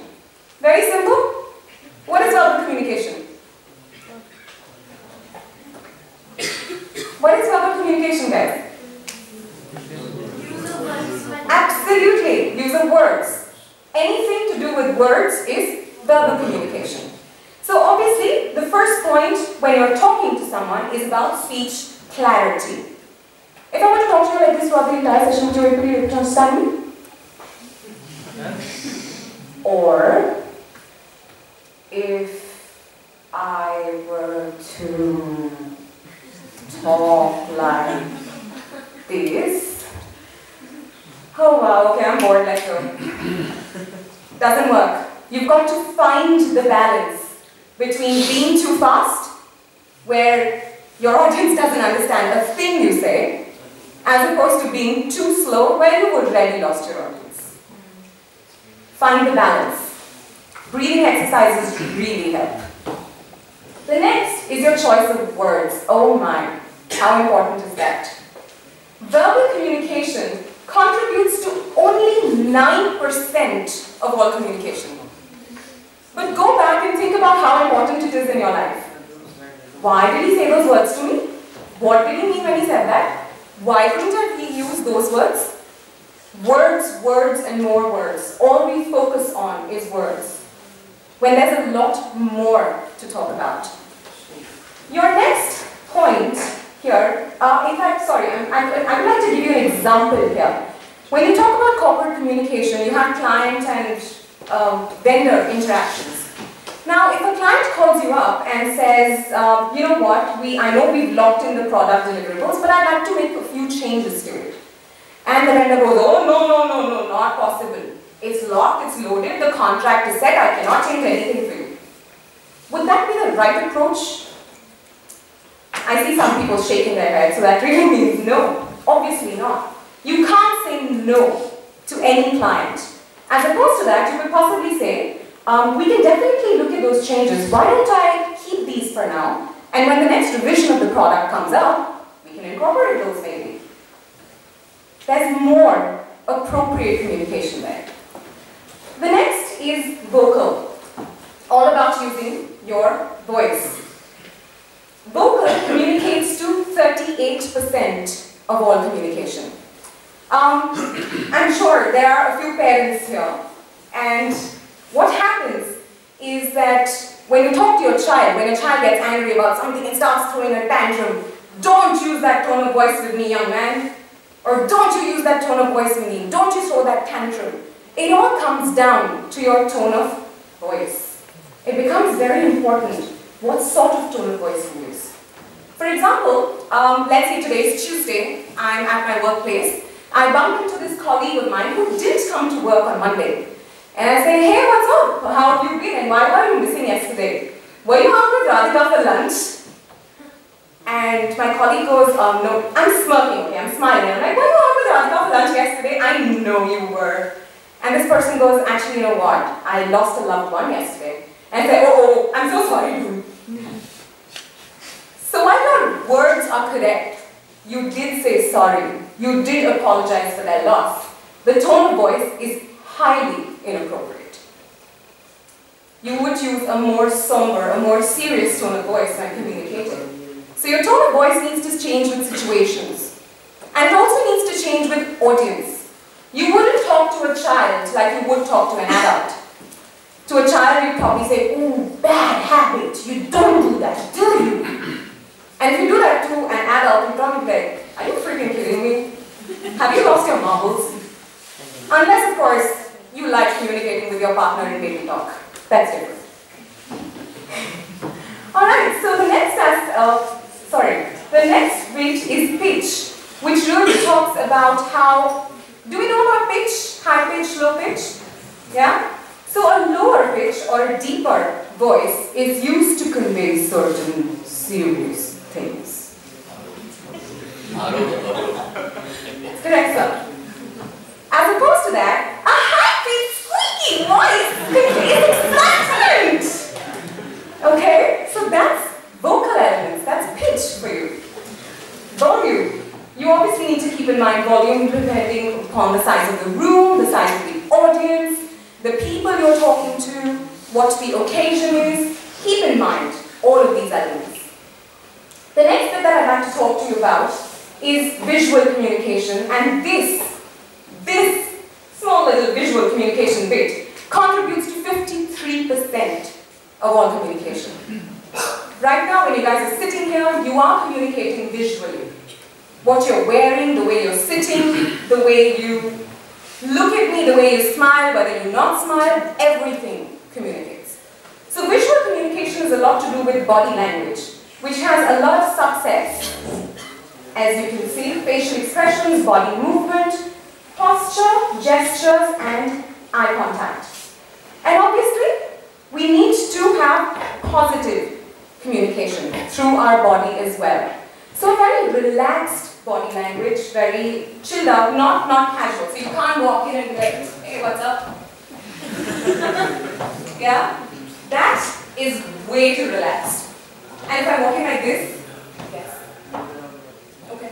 Very simple. What is verbal communication? What is verbal communication, guys? Absolutely, use of words. Anything to do with words is verbal communication. So obviously, the first point when you're talking to someone is about speech clarity. If I were to talk to you like this throughout the entire session, would you be able to understand me? Or if I were to talk like this. Oh wow, okay, I'm bored, let's go. Doesn't work. You've got to find the balance between being too fast, where your audience doesn't understand a thing you say, as opposed to being too slow, where you've already lost your audience. Find the balance. Breathing exercises really help. The next is your choice of words. Oh my, how important is that? Verbal communication contributes to only 9% of all communication. But go back and think about how important it is in your life. Why did he say those words to me? What did he mean when he said that? Why couldn't he use those words? Words, words, and more words. All we focus on is words, when there's a lot more to talk about. Your next point here, I would like to give you an example here. When you talk about corporate communication, you have client and vendor interactions. Now, if a client calls you up and says, you know what, I know we've locked in the product deliverables, but I'd like to make a few changes to it. And the vendor goes, oh, no, not possible. It's locked, it's loaded, the contract is set, I cannot change anything for you. Would that be the right approach? I see some people shaking their heads, so that really means no. Obviously not. You can't say no to any client. As opposed to that, you could possibly say, we can definitely look at those changes. Why don't I keep these for now? And when the next revision of the product comes up, we can incorporate those maybe. There's more appropriate communication there. The next is vocal. All about using your voice. Vocal communicates to 38% of all communication. I'm sure there are a few parents here, and what happens is that when you talk to your child, when your child gets angry about something and starts throwing a tantrum, don't use that tone of voice with me, young man. Or don't you use that tone of voice with me. Don't you throw that tantrum. It all comes down to your tone of voice. It becomes very important what sort of tone of voice you use. For example, let's say today is Tuesday, I'm at my workplace. I bump into this colleague of mine who didn't come to work on Monday. And I say, hey, what's up? How have you been? And why were you missing yesterday? Were you out with Radhika for lunch? And my colleague goes, no, I'm smirking, okay, I'm smiling. I'm like, were you out with Radhika for lunch yesterday? I know you were. And this person goes, actually, you know what? I lost a loved one yesterday. And I say, oh, I'm so sorry, dude. So while your words are correct, you did say sorry. You did apologize for that loss. The tone of voice is highly inappropriate. You would use a more somber, a more serious tone of voice when communicating. So your tone of voice needs to change with situations. And it also needs to change with audience. You wouldn't talk to a child like you would talk to an adult. To a child, you'd probably say, ooh, bad habit. You don't do that, do you? And if you do that to an adult, you'd probably be like, are you freaking kidding me? Have you lost your marbles? Unless, of course, you like communicating with your partner in baby talk. That's different. Alright, so the next bit is pitch. which really talks about how, do we know about pitch? High pitch, low pitch? Yeah? So a lower pitch or a deeper voice is used to convey certain serious things. Correct, sir. As opposed to that, a high-pitched, squeaky voice conveys excitement. Okay, so that's vocal elements, that's pitch for you. Volume. You obviously need to keep in mind volume depending upon the size of the room, the size of the audience, the people you're talking to, what the occasion is. Keep in mind all of these elements. The next bit that I'd like to talk to you about is visual communication, and this small little visual communication bit contributes to 53% of all communication. Right now, when you guys are sitting here, you are communicating visually. What you're wearing, the way you're sitting, the way you look at me, the way you smile, whether you not smile, everything communicates. So visual communication has a lot to do with body language, which has a lot of subsets. As you can see, facial expressions, body movement, posture, gestures, and eye contact. And obviously, we need to have positive communication through our body as well. So very relaxed body language, very chilled out, not casual. So you can't walk in and be like, hey, what's up? Yeah? That is way too relaxed. And if I'm walking like this, yes. Okay.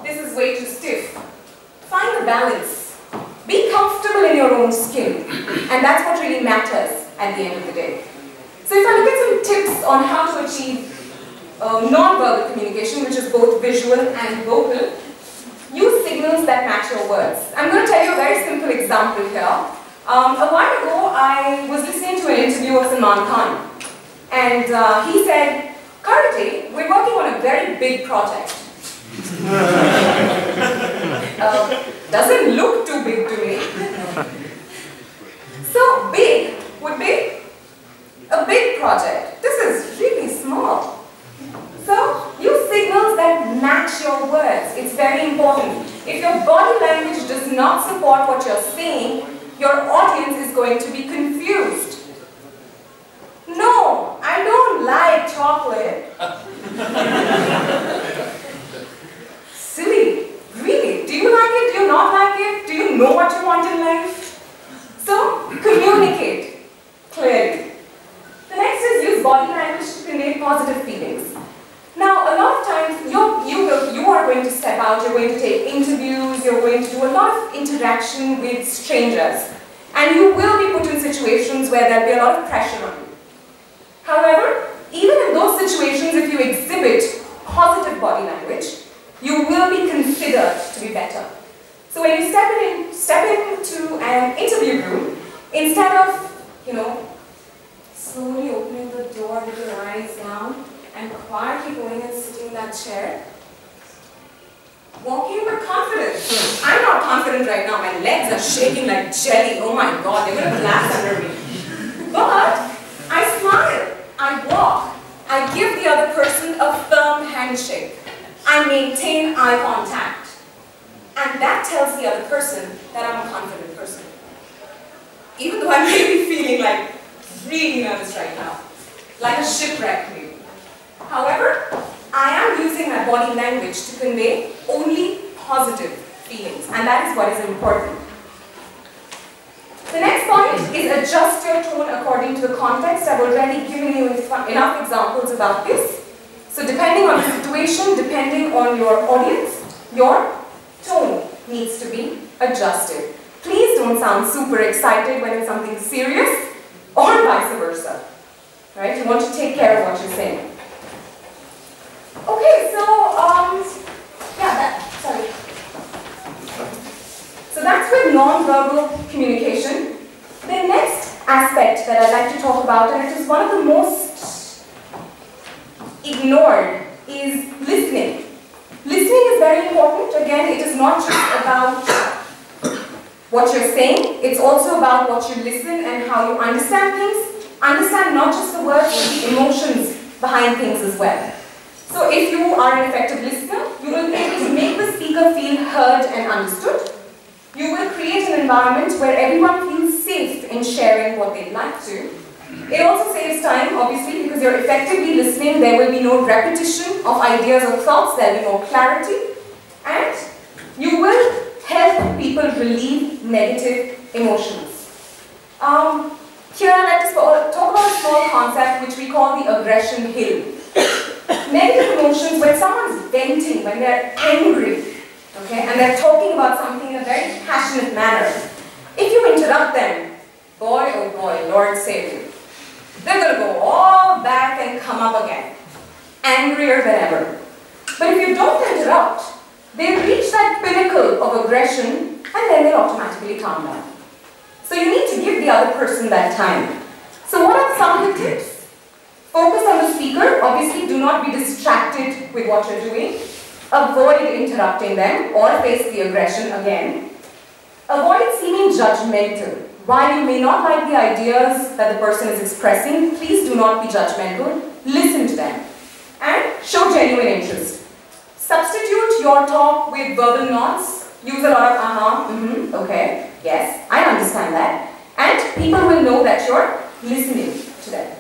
This is way too stiff. Find the balance. Be comfortable in your own skin. And that's what really matters at the end of the day. So if I look at some tips on how to achieve non-verbal communication, which is both visual and vocal, use signals that match your words. I'm going to tell you a very simple example here. A while ago, I was listening to an interview of Salman Khan. And he said, currently, we're working on a very big project. Doesn't look too big to me. So big would be a big project. This is really small. So use signals that match your words. It's very important. If your body language does not support what you're saying, your audience is going to be confused. No, I don't like chocolate. Silly. Really? Do you like it? Do you not like it? Do you know what you want in life? So, communicate clearly. The next is use body language to convey positive feelings. Now, a lot of times, you are going to step out, you're going to take interviews, you're going to do a lot of interaction with strangers. And you will be put in situations where there'll be a lot of pressure on you. However, even in those situations, if you exhibit positive body language, you will be considered to be better. So when you step into an interview room, instead of, slowly opening the door with your eyes down and quietly going and sitting in that chair, walk in with confidence. I'm not confident right now. My legs are shaking like jelly. Oh my God, they're going to collapse under me. But I smile. I walk. I give the other person a firm handshake. I maintain eye contact. And that tells the other person that I'm a confident person. Even though I'm really feeling like really nervous right now. Like a shipwreck maybe. However, I am using my body language to convey only positive feelings. And that is what is important. The next point is adjust your tone according to the context. I've already given you enough examples about this. So depending on the situation, depending on your audience, your tone needs to be adjusted. Please don't sound super excited when it's something serious, or vice versa. Right? You want to take care of what you're saying. Okay, so that's with non-verbal communication. The next aspect that I'd like to talk about, and it is one of the most ignored, is listening. Listening is very important. Again, it is not just about what you're saying, it's also about what you listen and how you understand things. Understand not just the words, but the emotions behind things as well. So if you are an effective listener, You will be able to make the speaker feel heard and understood. You will create an environment where everyone feels safe in sharing what they'd like to. It also saves time, obviously, because you're effectively listening. There will be no repetition of ideas or thoughts. There will be more clarity. And you will help people relieve negative emotions. Here I'd like to talk about a small concept which we call the aggression hill. Negative emotions, when someone's venting, when they're angry, okay, and they're talking about something in a very passionate manner, if you interrupt them, boy, oh boy, Lord save you. They're going to go all back and come up again, angrier than ever. But if you don't interrupt, they reach that pinnacle of aggression and then they'll automatically calm down. So you need to give the other person that time. So what are some of the tips? Focus on the speaker. Obviously, do not be distracted with what you're doing. Avoid interrupting them or face the aggression again. Avoid seeming judgmental. While you may not like the ideas that the person is expressing, please do not be judgmental. Listen to them and show genuine interest. Substitute your talk with verbal nods. Use a lot of okay, yes, I understand that. And people will know that you're listening to them.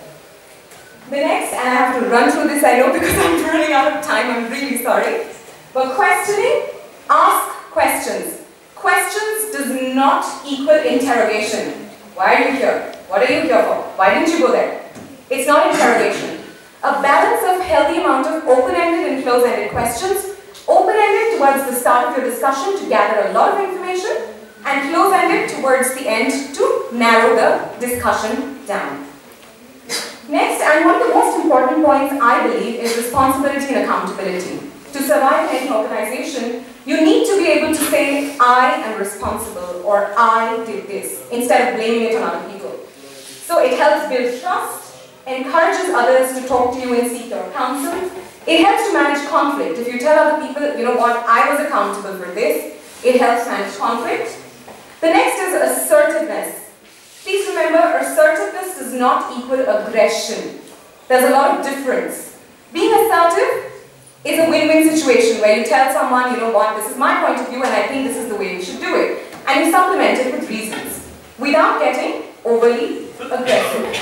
The next, and I have to run through this, I know, because I'm running out of time, I'm really sorry. But questioning, ask questions. Questions does not equal interrogation. Why are you here? What are you here for? Why didn't you go there? It's not interrogation. A balance of healthy amount of open-ended and close-ended questions. Open-ended towards the start of your discussion to gather a lot of information, and close-ended towards the end to narrow the discussion down. Next, and one of the most important points, I believe, is responsibility and accountability. To survive in any organization, you need to be able to say, I am responsible, or I did this, instead of blaming it on other people. So it helps build trust, encourages others to talk to you and seek your counsel. It helps to manage conflict. If you tell other people, you know what, I was accountable for this, it helps manage conflict. The next is assertiveness. Please remember, assertiveness does not equal aggression. There's a lot of difference. Being assertive is a win-win situation where you tell someone, you know what, this is my point of view and I think this is the way you should do it. And you supplement it with reasons without getting overly aggressive.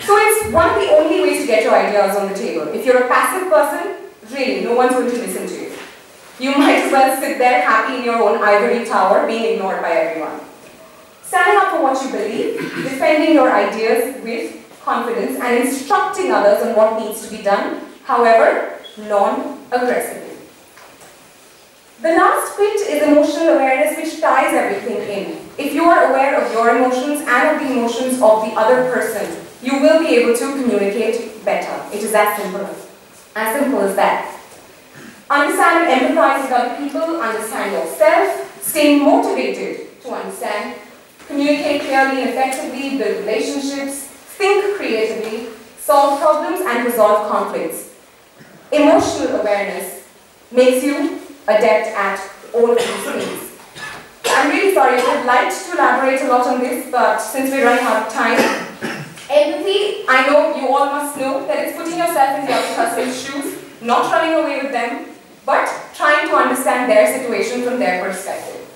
So it's one of the only ways to get your ideas on the table. If you're a passive person, really, no one's going to listen to you. You might as well sit there happy in your own ivory tower, being ignored by everyone. Standing up for what you believe, defending your ideas with confidence, and instructing others on what needs to be done, however, non-aggressively. The last bit is emotional awareness, which ties everything in. If you are aware of your emotions and of the emotions of the other person, you will be able to communicate better. It is as simple as that. Understand and empathize with other people, understand yourself, stay motivated to understand, communicate clearly and effectively, build relationships, think creatively, solve problems and resolve conflicts. Emotional awareness makes you adept at all of these things. I'm really sorry, I would like to elaborate a lot on this, but since we're running out of time, empathy, I know you all must know that it's putting yourself in the other person's shoes, not running away with them, but trying to understand their situation from their perspective.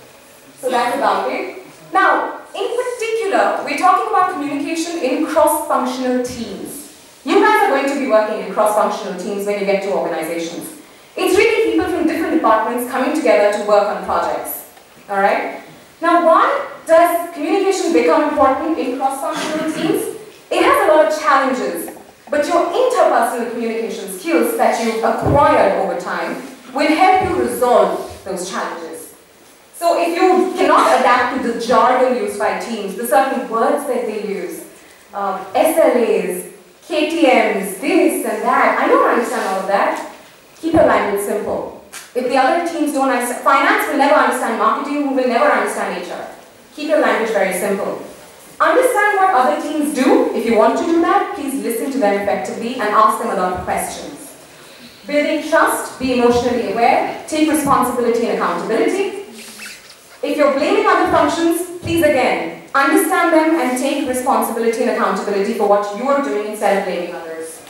So that's about it. Now, in particular, we're talking about communication in cross-functional teams. You guys are going to be working in cross-functional teams when you get to organizations. It's really people from different departments coming together to work on projects. Alright? Now, why does communication become important in cross-functional teams? It has a lot of challenges, but your interpersonal communication skills that you've acquired over time will help you resolve those challenges. So if you cannot adapt to the jargon used by teams, the certain words that they use, SLAs, KTMs, this and that, I don't understand all of that. Keep your language simple. If the other teams don't understand, finance will never understand marketing, who will never understand HR. Keep your language very simple. Understand what other teams do. If you want to do that, please listen to them effectively and ask them a lot of questions. Building trust, be emotionally aware, take responsibility and accountability. If you're blaming other functions, please again, understand them and take responsibility and accountability for what you are doing instead of blaming others.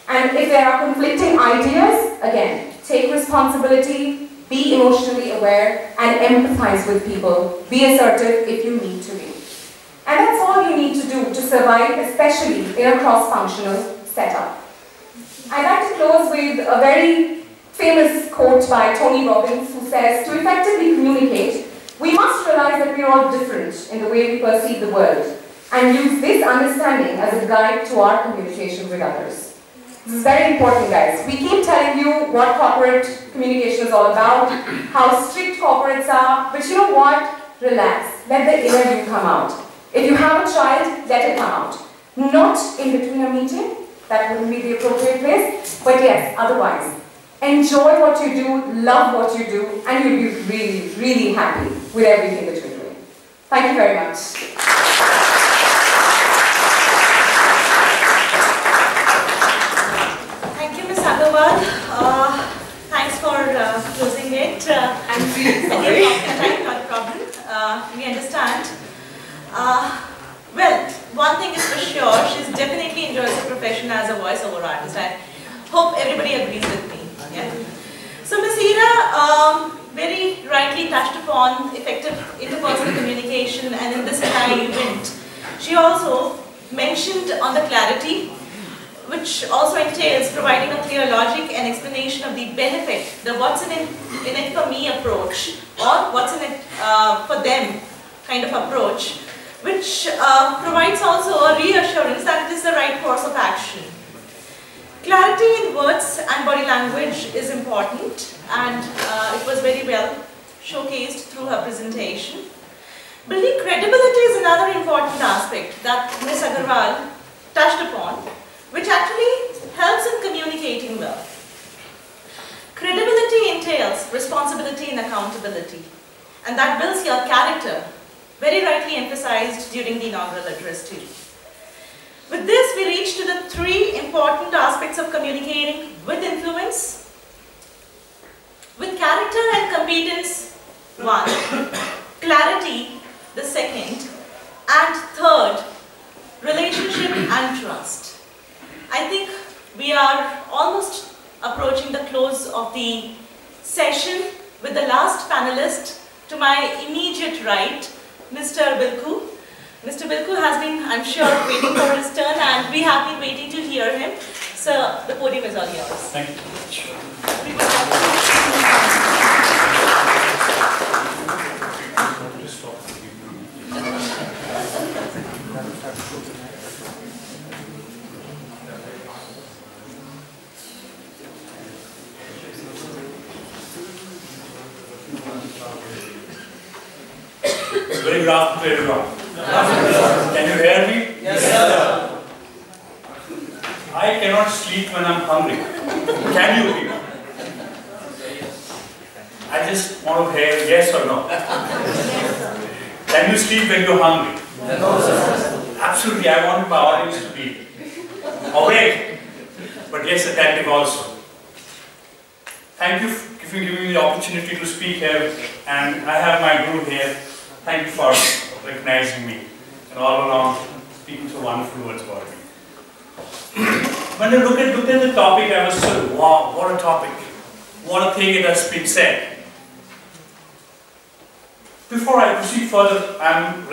And if there are conflicting ideas, again, take responsibility, be emotionally aware, and empathize with people. Be assertive if you need to be. And that's all you need to do to survive, especially in a cross-functional setup. I'd like to close with a very famous quote by Tony Robbins, who says, to effectively communicate, we must realize that we are all different in the way we perceive the world, and use this understanding as a guide to our communication with others. This is very important, guys. We keep telling you what corporate communication is all about, how strict corporates are, but you know what? Relax. Let the inner you come out. If you have a child, let it come out. Not in between a meeting, that wouldn't be the appropriate place, but yes, otherwise. Enjoy what you do, love what you do, and you'll be really, really happy with everything that you're doing. Thank you very much. Thank you, Ms. Agarwal. Thanks for closing it. I'm really sorry. Not a problem. We understand. Well, one thing is for sure, she's definitely enjoys her profession as a voiceover artist. I hope everybody agrees with me. Yeah. So Ms. Ira very rightly touched upon effective interpersonal communication, and in this entire event, she also mentioned on the clarity, which also entails providing a clear logic and explanation of the benefit, the what's in it for me approach, or what's in it for them kind of approach, which provides also a reassurance that it is the right course of action. Clarity in words and body language is important, and it was very well showcased through her presentation. Building credibility is another important aspect that Ms. Agarwal touched upon, which actually helps in communicating well. Credibility entails responsibility and accountability, and that builds your character, very rightly emphasized during the inaugural address too. With this, we reach to the three important aspects of communicating with influence. With character and competence, one. Clarity, the second. And third, relationship and trust. I think we are almost approaching the close of the session with the last panelist to my immediate right, Mr. Bilku. Mr. Bilku has been, I'm sure, waiting for his turn, and we have been waiting to hear him. Sir, the podium is all yours. Thank you. Very good afternoon to everyone. Can you hear me? Yes, sir. I cannot sleep when I'm hungry. Can you people? I just want to hear yes or no. Can you sleep when you're hungry? No, sir. Absolutely, I want my audience to be awake, but yes, attentive also. Thank you for giving me the opportunity to speak here, and I have my guru here. Thank you for recognizing me, and all along speaking so wonderful words about me. When I looked at the topic, I was so, wow, what a topic. What a thing it has been said. Before I proceed further, I'm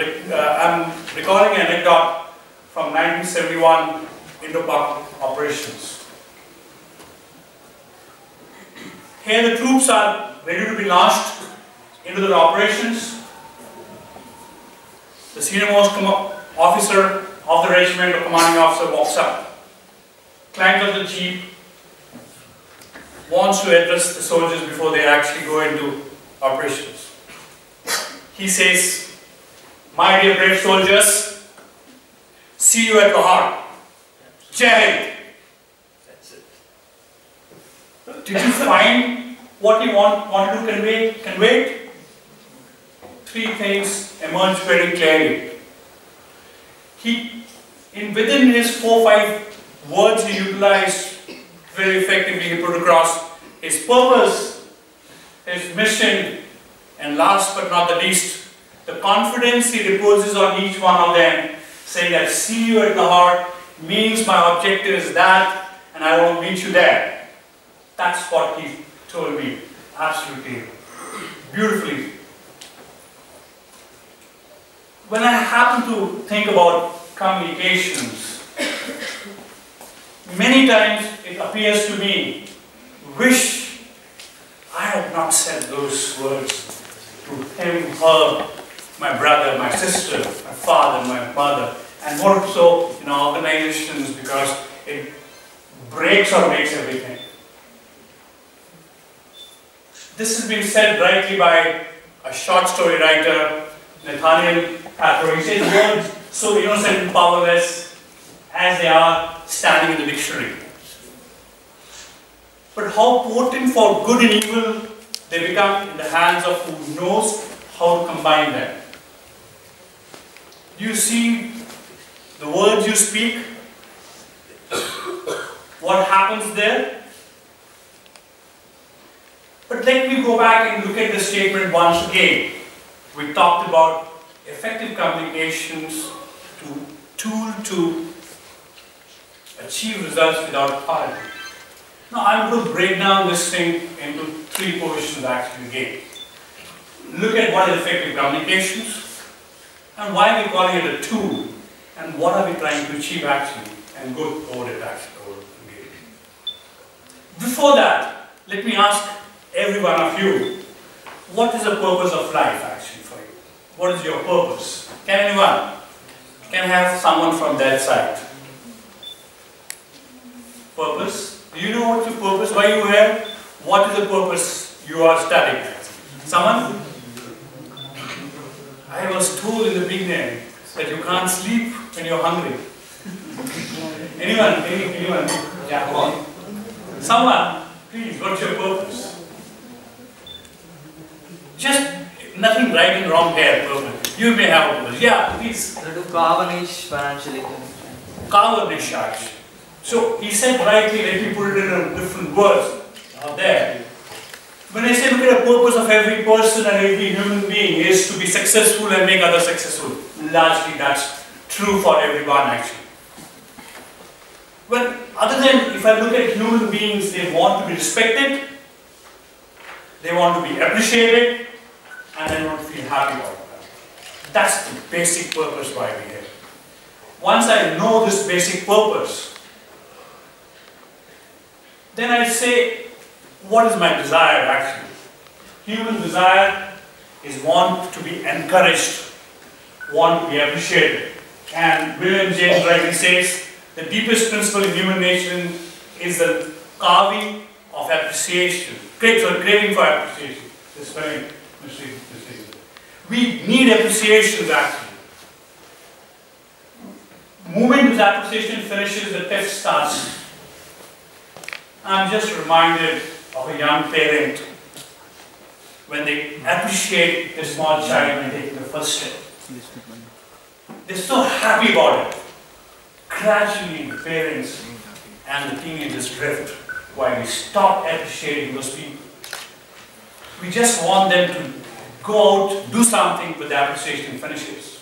recalling an anecdote from 1971 Indo-Pak operations. Here the troops are ready to be launched into their operations. The senior-most officer of the regiment or commanding officer walks up, climbs on the jeep, wants to address the soldiers before they actually go into operations. He says, "My dear brave soldiers, see you at Lahore. Jai Hind." That's it. Did you find what he wanted to convey? Three things emerged very clearly. Within his 4 or 5 words he utilized very effectively. He put across his purpose, his mission, and last but not the least, the confidence he reposes on each one of them, saying that see you at Lahore means my objective is that, and I will meet you there. That's what he told me absolutely beautifully. When I happen to think about communications, many times it appears to me, wish I had not said those words to him, her, my brother, my sister, my father, my mother, and more so in organizations, because it breaks or makes everything. This has been said rightly by a short story writer, Nathaniel Hawthorne. He says, words so innocent and powerless as they are standing in the dictionary. But how potent for good and evil they become in the hands of who knows how to combine them. Do you see the words you speak? What happens there? But let me go back and look at the statement once again. We talked about effective communications to tool to achieve results without authority. Now I'm going to break down this thing into three portions actually again. Look at what is effective communications and why we're calling it a tool and what are we trying to achieve actually, and go over it actually again. Before that, let me ask every one of you, what is the purpose of life actually for you? What is your purpose? Can anyone? Can I have someone from that side? Purpose? Do you know what's your purpose? Why are you here? What is the purpose you are studying? Someone? I was told in the beginning that you can't sleep when you're hungry. Anyone? Anyone? Yeah, come on. Someone? Please, what's your purpose? Just nothing right and wrong here, purpose. You may have a purpose. Yeah, please. To carve a niche financially. Carve a niche actually. So he said rightly, let me put it in different words out there. When I say look at the purpose of every person and every human being is to be successful and make others successful. Largely that's true for everyone actually. Well, other than if I look at human beings, they want to be respected, they want to be appreciated, and they want to feel happy about it. That's the basic purpose why we're here. Once I know this basic purpose, then I say, what is my desire actually? Human desire is want to be encouraged, want to be appreciated. And William James rightly says, the deepest principle in human nature is the carving of appreciation. Craving for appreciation. This very mistake. We need appreciation actually. Moment this appreciation finishes, the test starts. I'm just reminded of a young parent when they appreciate a small child when taking the first step. They're so happy about it. Gradually, the parents and the teenagers drift while we stop appreciating those people. We just want them to go out, do something, but the appreciation finishes.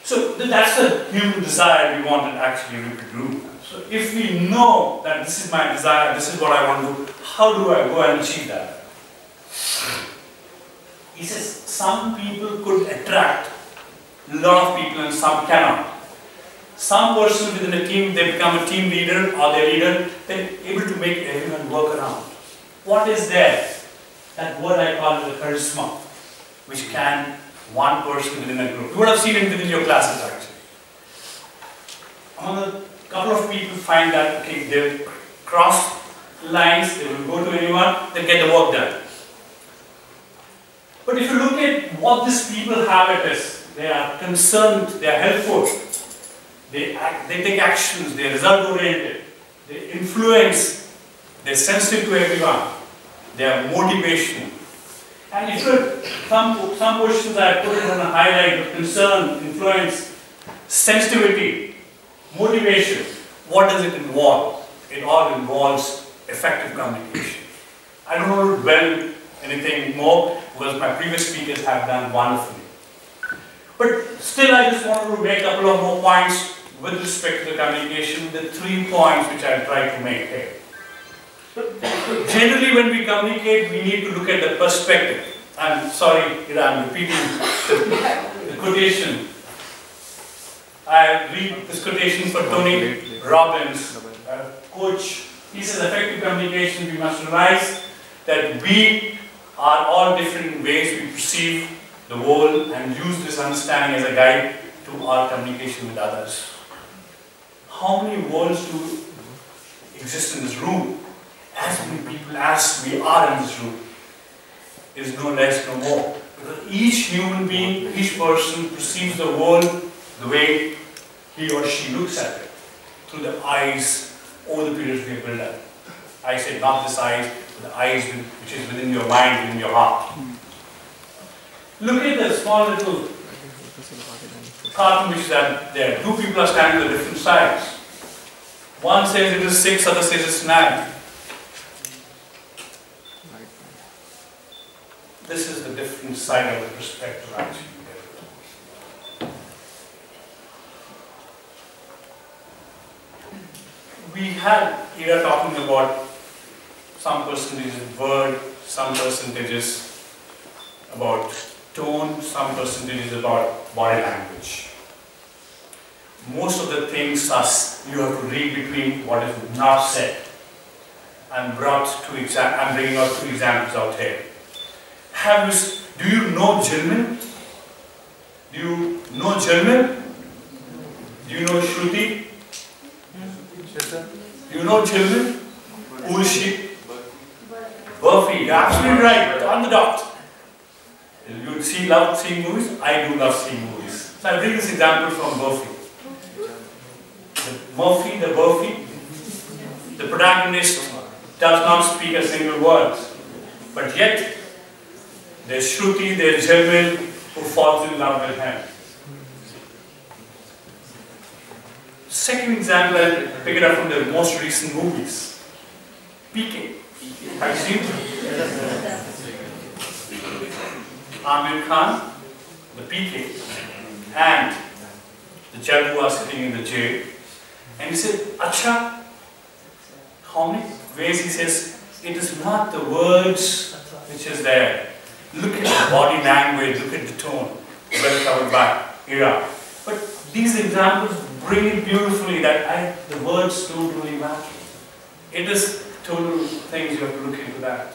So that's the human desire we wanted actually to do. So if we know that this is my desire, this is what I want to do, how do I go and achieve that? He says some people could attract a lot of people and some cannot. Some person within a team, they become a team leader or their leader, they're able to make everyone work around. What is there? That word I call it the charisma, which can one person within a group. You would have seen it within your classes actually. A couple of people find that okay, they cross lines, they will go to anyone, they'll get the work done. But if you look at what these people have it is, they are concerned, they are helpful, they take actions, they are result oriented, they influence, they are sensitive to everyone, they are motivational. And if you some questions I put it on a highlight of concern, influence, sensitivity, motivation. What does it involve? It all involves effective communication. I don't want to dwell anything more because my previous speakers have done wonderfully. But still I just wanted to make a couple of more points with respect to the communication, the 3 points which I tried to make here. Generally, when we communicate, we need to look at the perspective. I'm sorry, I'm repeating the quotation. I read this quotation for Tony Robbins, a coach. He says, effective communication, we must realize that we are all different in ways we perceive the world and use this understanding as a guide to our communication with others. How many worlds do exist in this room? As many people as we are in this room. It is no less, no more. Because each human being, each person perceives the world the way he or she looks at it, through the eyes over the periods we have built up. I said not this eyes, but the eyes which is within your mind, within your heart. Look at the small little cartoon which is there. Two people are standing on different sides. One says it is 6, other says it's 9. This is the different side of the perspective actually. We had here talking about some percentages of word, some percentages about tone, some percentages about body language. Most of the things you have to read between what is not said. I'm bringing out 2 examples out here. Do you know German? Do you know German? Do you know Shruti? Do you know German? Who is she? Buffy, you're absolutely right, on the dot. You love seeing movies? I do love seeing movies. So I bring this example from Buffy. The Buffy, the protagonist does not speak a single word, but yet there's Shruti, there's German who falls in love with him. Second example, I'll pick it up from the most recent movies. PK. Have you seen it? Amir Khan, the PK, and the judge who are sitting in the jail. And he said, Acha, how many ways he says, it is not the words which is there. Look at the body language, look at the tone. Well covered by Ira. But these examples bring it beautifully that the words don't really matter. It is total things you have to look into that.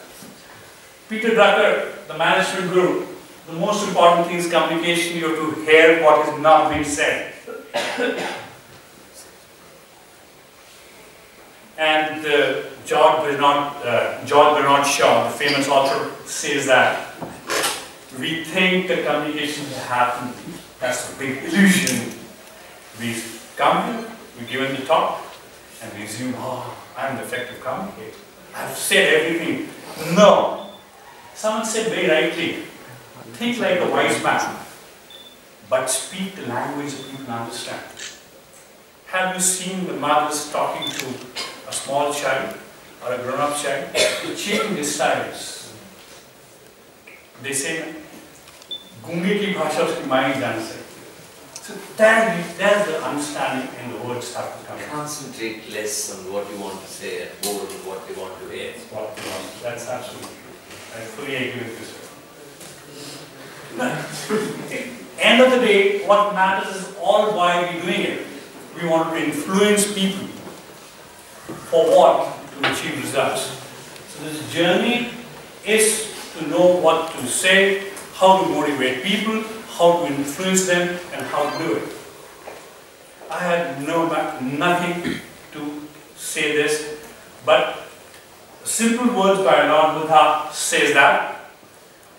Peter Drucker, the management group, the most important thing is communication. You have to hear what is not being said. And George Bernard Shaw, the famous author, says that we think the communication will happen. That's a big illusion. We come, we give him the talk, and we assume, oh, I'm the effective communicator. I've said everything. No. Someone said very rightly, think like a wise man, but speak the language that people understand. Have you seen the mothers talking to a small child or a grown-up child? They're changing their styles. They say, "Gunge ki bhasha uski mai jaan se." So there's the understanding and the words have to come. Concentrate less on what you want to say and more on what they want to hear. That's absolutely true. I fully agree with this. End of the day, what matters is all why we're doing it. We want to influence people. For what? To achieve results. So this journey is to know what to say, how to motivate people, how to influence them, and how to do it. I had nothing to say this, but simple words by Lord Buddha says that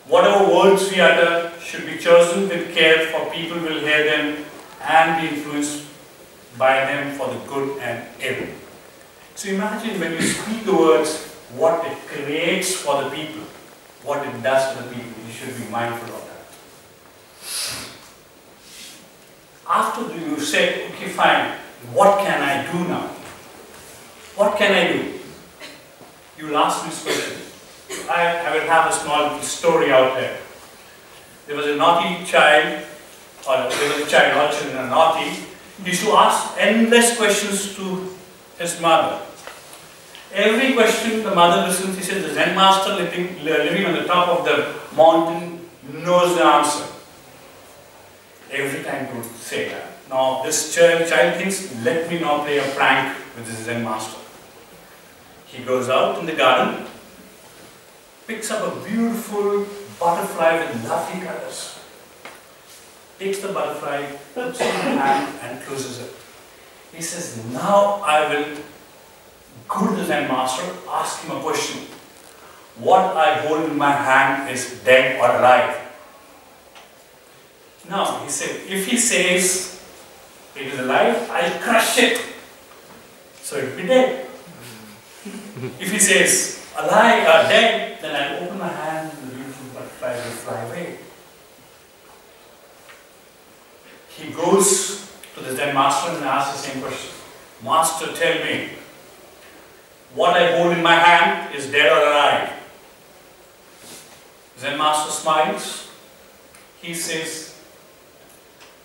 whatever words we utter should be chosen with care, for people will hear them and be influenced by them for the good and ill. So imagine when you speak the words, what it creates for the people, what it does for the people. You should be mindful of that. After you say, okay, fine, what can I do now? What can I do? You will ask me this question. I will have a small story out there. There was a naughty child, or there was a child, all children are naughty. He used to ask endless questions to his mother. Every question the mother listens, she says, the Zen master living on the top of the mountain knows the answer. Every time to say that. Now this child thinks, let me now play a prank with this Zen master. He goes out in the garden, picks up a beautiful butterfly with lovely colors, takes the butterfly, puts it in his hand and closes it. He says, now I will go to the Zen master, ask him a question. What I hold in my hand is dead or alive? Now, he said, if he says it is alive, I'll crush it. So it will be dead. If he says alive or dead, then I'll open my hand and the beautiful butterfly will fly away. He goes to the Zen master and asks the same question. Master, tell me, what I hold in my hand is dead or alive? Zen master smiles. He says,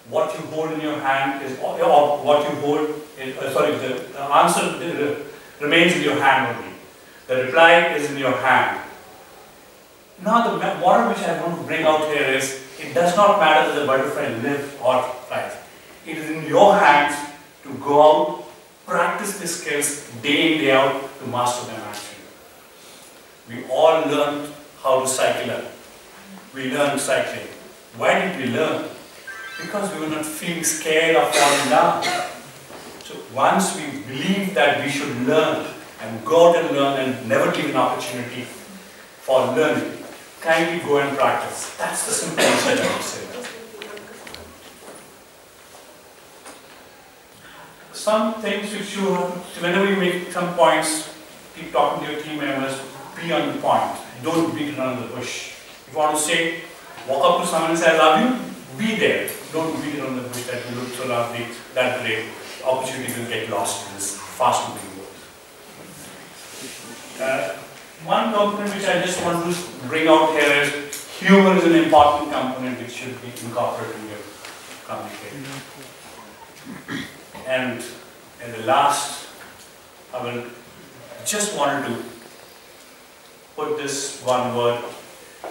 what you hold in your hand is, or what you hold, the answer remains in your hand only. The reply is in your hand. Now the moral which I want to bring out here is, it does not matter that the butterfly lives or flies. It is in your hands to go out, practice the skills day in, day out to master them actually. We all learned how to cycle. We learned cycling. Why did we learn? Because we were not feeling scared of falling down. So once we believe that we should learn and go out and learn and never give an opportunity for learning, kindly go and practice. That's the simple message I would say. Some things which you have, whenever you make some points, keep talking to your team members, be on the point. Don't beat around the bush. If you want to say, walk up to someone and say, I love you, be there. Don't beat around the bush that you look so lovely, that the opportunity will get lost in this fast moving world. One component which I just want to bring out here is, humor is an important component which should be incorporated in your communication. And in the last, I will just wanted to put this one word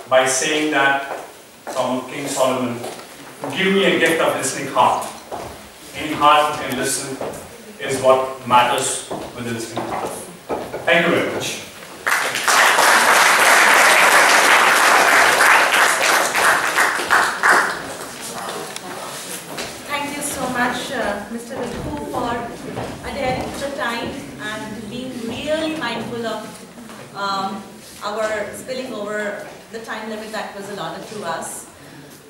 by saying that from King Solomon, give me a gift of listening heart. Any heart who can listen is what matters with the listening heart. Thank you very much. Thank you so much, Mr. Vikku, for adhering to the time and being really mindful of our spilling over the time limit that was allotted to us.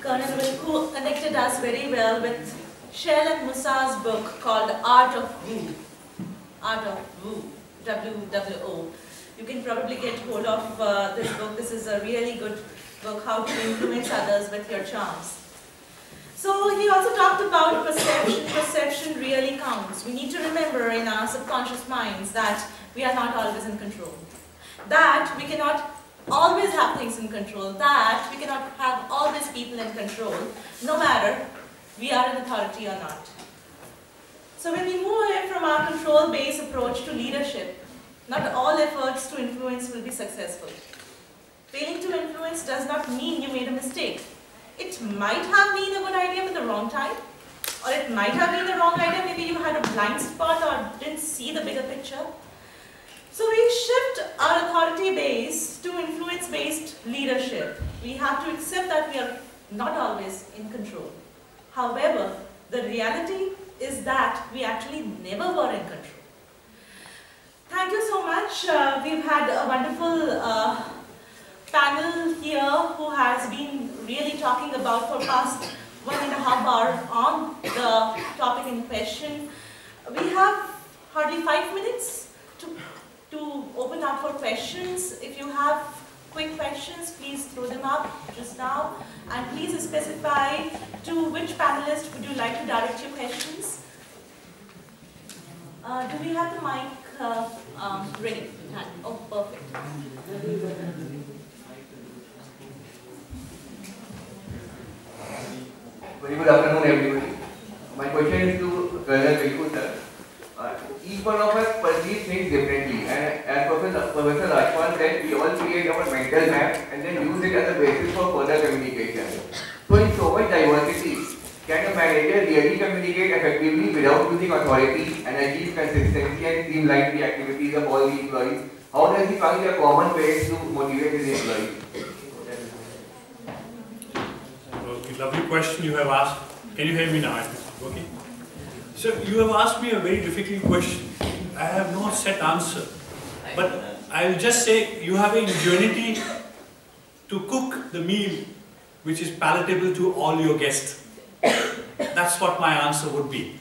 Colonel Vikku connected us very well with Shell and Musa's book called Art of Woo. Art of Woo, W-W-O. You can probably get hold of this book. This is a really good book, How to Influence Others with Your Charms. So he also talked about perception. Perception really counts. We need to remember in our subconscious minds that we are not always in control. That we cannot always have things in control. That we cannot have always people in control, no matter we are in authority or not. So when we move away from our control-based approach to leadership, not all efforts to influence will be successful. Failing to influence does not mean you made a mistake. It might have been a good idea at the wrong time, or it might have been the wrong idea, maybe you had a blind spot or didn't see the bigger picture. So we shift our authority base to influence-based leadership. We have to accept that we are not always in control. However, the reality is that we actually never were in control. Thank you so much. We've had a wonderful panel here who has been really talking about for past 1.5 hours on the topic in question. We have hardly 5 minutes to open up for questions. If you have quick questions, please throw them up just now. And please specify to which panelist would you like to direct your questions. Do we have the mic ready? Oh, perfect. Very good afternoon, everybody. My question is to Colonel Vikku sir. Each one of us perceives things differently, and as Professor Rajpal said, we all create our mental map and then use it as a basis for further communication. So in so much diversity, can a manager really communicate effectively without using authority and achieve consistency and streamline the activities of all the employees? How does he find a common way to motivate his employees? Okay, lovely question you have asked. Can you hear me now? Okay. So you have asked me a very difficult question. I have no set answer. But I'll just say you have an ingenuity to cook the meal which is palatable to all your guests. That's what my answer would be.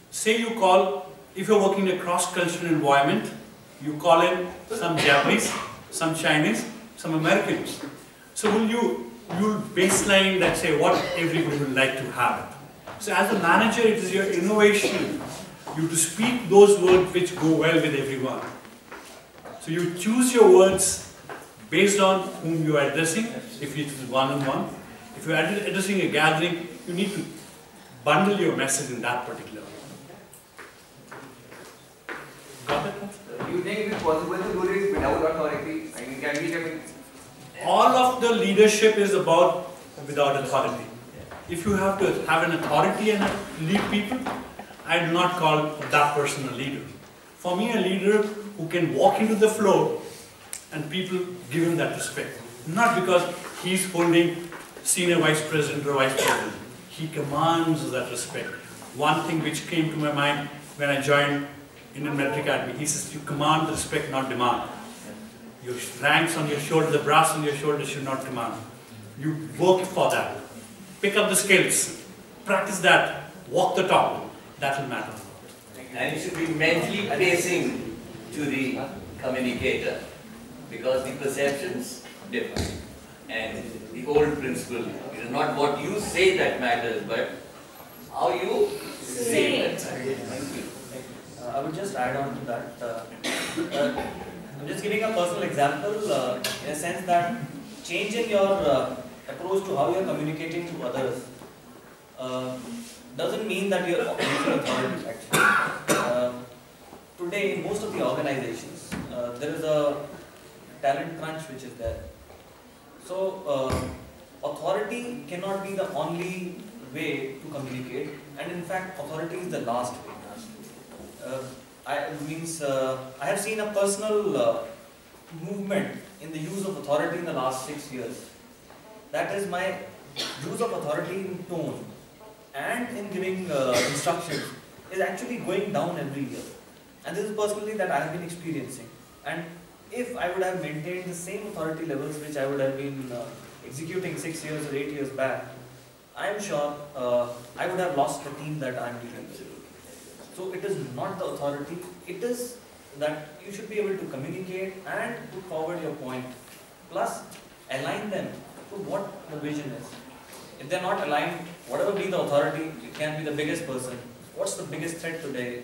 Say you call, if you're working in a cross-cultural environment, you call in some Japanese, some Chinese, some Americans. So you'll baseline that say what everybody would like to have. So as a manager, it is your innovation, you to speak those words which go well with everyone. So you choose your words based on whom you are addressing, if it is one-on-one. If you are addressing a gathering, you need to bundle your message in that particular way. Got it? Do you think it is possible to do this without authority? I mean, can we all of the leadership is about without authority. If you have to have an authority and lead people, I do not call that person a leader. For me, a leader who can walk into the floor and people give him that respect. Not because he's holding senior vice president or vice president. He commands that respect. One thing which came to my mind when I joined Indian Military Academy, he says, you command the respect, not demand. Your ranks on your shoulder, the brass on your shoulder should not command. You work for that. Pick up the skills. Practice that. Walk the talk. That will matter. And you should be mentally pacing to the communicator because the perceptions differ. And the old principle, it is not what you say that matters, but how you say it. Thank you. I would just add on to that. I'm just giving a personal example in a sense that changing your approach to how you're communicating to others doesn't mean that you're using authority actually. Today in most of the organizations, there is a talent crunch which is there. So authority cannot be the only way to communicate, and in fact authority is the last way. I have seen a personal movement in the use of authority in the last 6 years. That is, my use of authority in tone and in giving instructions is actually going down every year. And this is personally that I have been experiencing. And if I would have maintained the same authority levels which I would have been executing 6 years or 8 years back, I am sure I would have lost the team that I am dealing with. So it is not the authority, it is that you should be able to communicate and put forward your point, plus align them to what the vision is. If they are not aligned, whatever be the authority, it can be the biggest person. What's the biggest threat today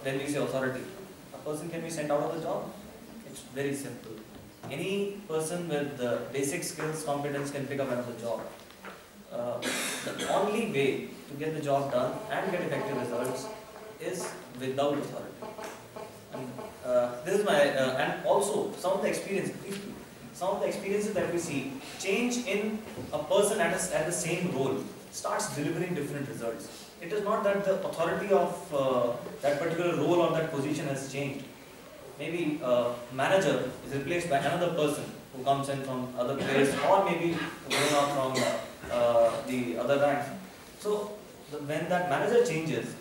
when we say authority? A person can be sent out of the job. It's very simple. Any person with basic skills, competence can pick up another job. The only way to get the job done and get effective results is without authority. And this is my and also some of the experiences that we see, change in a person at the same role starts delivering different results. It is not that the authority of that particular role or that position has changed. Maybe a manager is replaced by another person who comes in from other place, or maybe going out from the other ranks. So when that manager changes,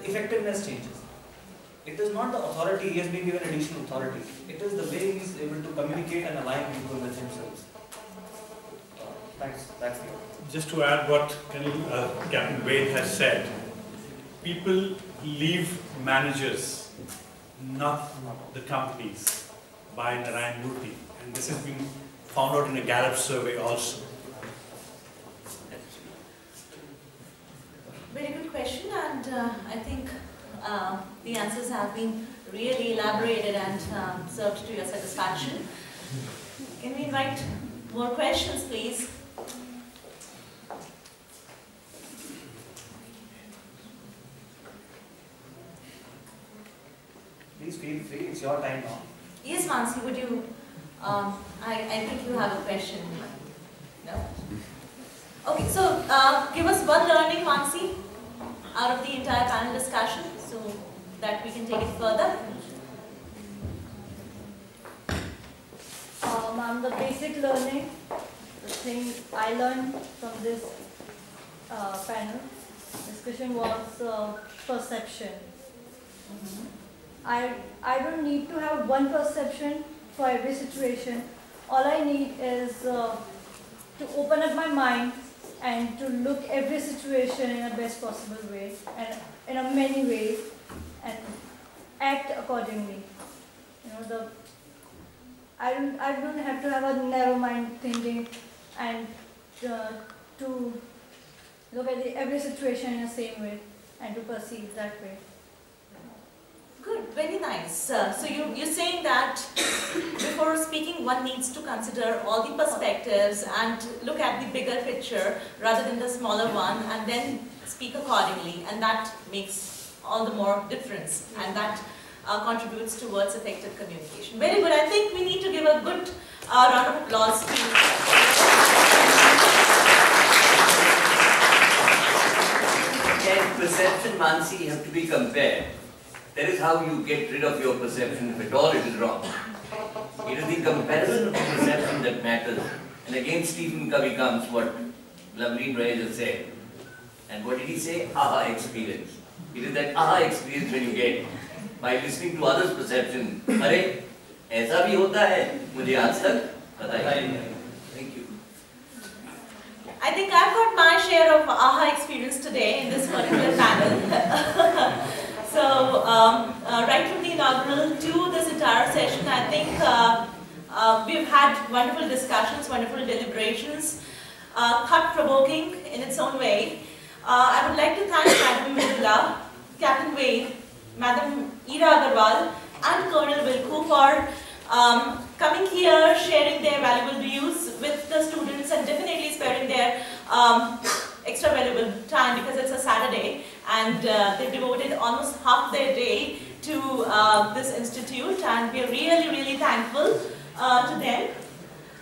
the effectiveness changes. It is not the authority he has been given additional authority. It is the way he is able to communicate and align people with himself. Thanks. That's the Just to add what Captain Wade has said, people leave managers, not the companies, by Narayan Murthy. And this has been found out in a Gallup survey also. Very good question, and I think the answers have been really elaborated and served to your satisfaction. Can we invite more questions, please? Please feel free, it's your time now. Yes, Mansi, would you, I think you have a question. No? Okay, so give us one learning, Mansi, out of the entire panel discussion so that we can take it further. Ma'am, the basic learning, the thing I learned from this panel discussion was perception. I don't need to have one perception for every situation. All I need is to open up my mind and to look every situation in a best possible way and in a many ways and act accordingly. You know, I don't have to have a narrow mind thinking and to look at every situation in the same way and to perceive that way. Good, very nice. So you're saying that before speaking, one needs to consider all the perspectives and look at the bigger picture rather than the smaller one, and then speak accordingly, and that makes all the more difference, and that contributes towards effective communication. Very good. I think we need to give a good round of applause to And perception, Mansi, have to be compared. That is how you get rid of your perception, if at all it is wrong. It is the comparison of the perception that matters. And again, Stephen Covey comes, what Lavleen Ray just said. And what did he say? Aha experience. It is that aha experience when you get by listening to others' perception. Arey, ऐसा भी होता है, मुझे आज तक पता ही नहीं. Thank you. I think I've got my share of aha experience today in this particular panel. So, right from the inaugural to this entire session, I think we've had wonderful discussions, wonderful deliberations, thought-provoking in its own way. I would like to thank Madam Mridula, Captain Wade, Madam Ira Agarwal, and Colonel Wilku for coming here, sharing their valuable views with the students, and definitely sparing their extra valuable time because it's a Saturday, and they've devoted almost half their day to this institute, and we are really, really thankful to them.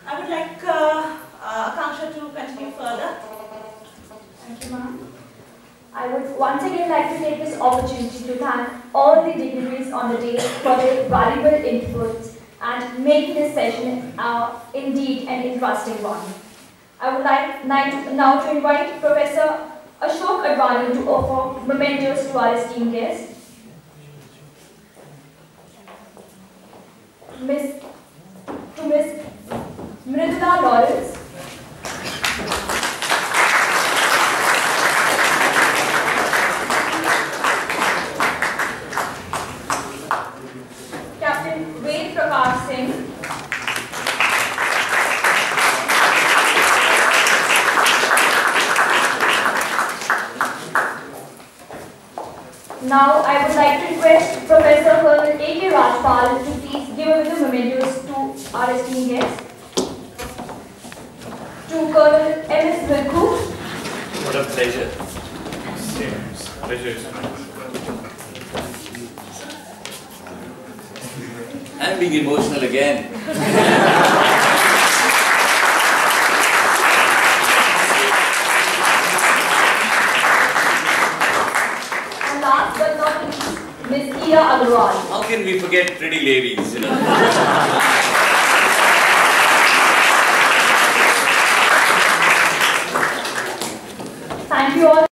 I would like Akanksha to continue further. Thank you, ma'am. I would once again like to take this opportunity to thank all the dignitaries on the day for their valuable inputs and making this session indeed an interesting one. I would like now to invite Professor Ashok Advani to offer mementos to our esteemed guests. Miss Mridula Lawrence. Captain Ved Prakash Singh. Now I would like to request Professor Colonel A.K. Rajpal to please give away the mementos to our esteemed guests. To Colonel M.S. Wilku. What a pleasure. Pleasure is mine. I'm being emotional again. And last but not least, Miss Ira Agarwal. How can we forget pretty ladies, you know? Thank you all.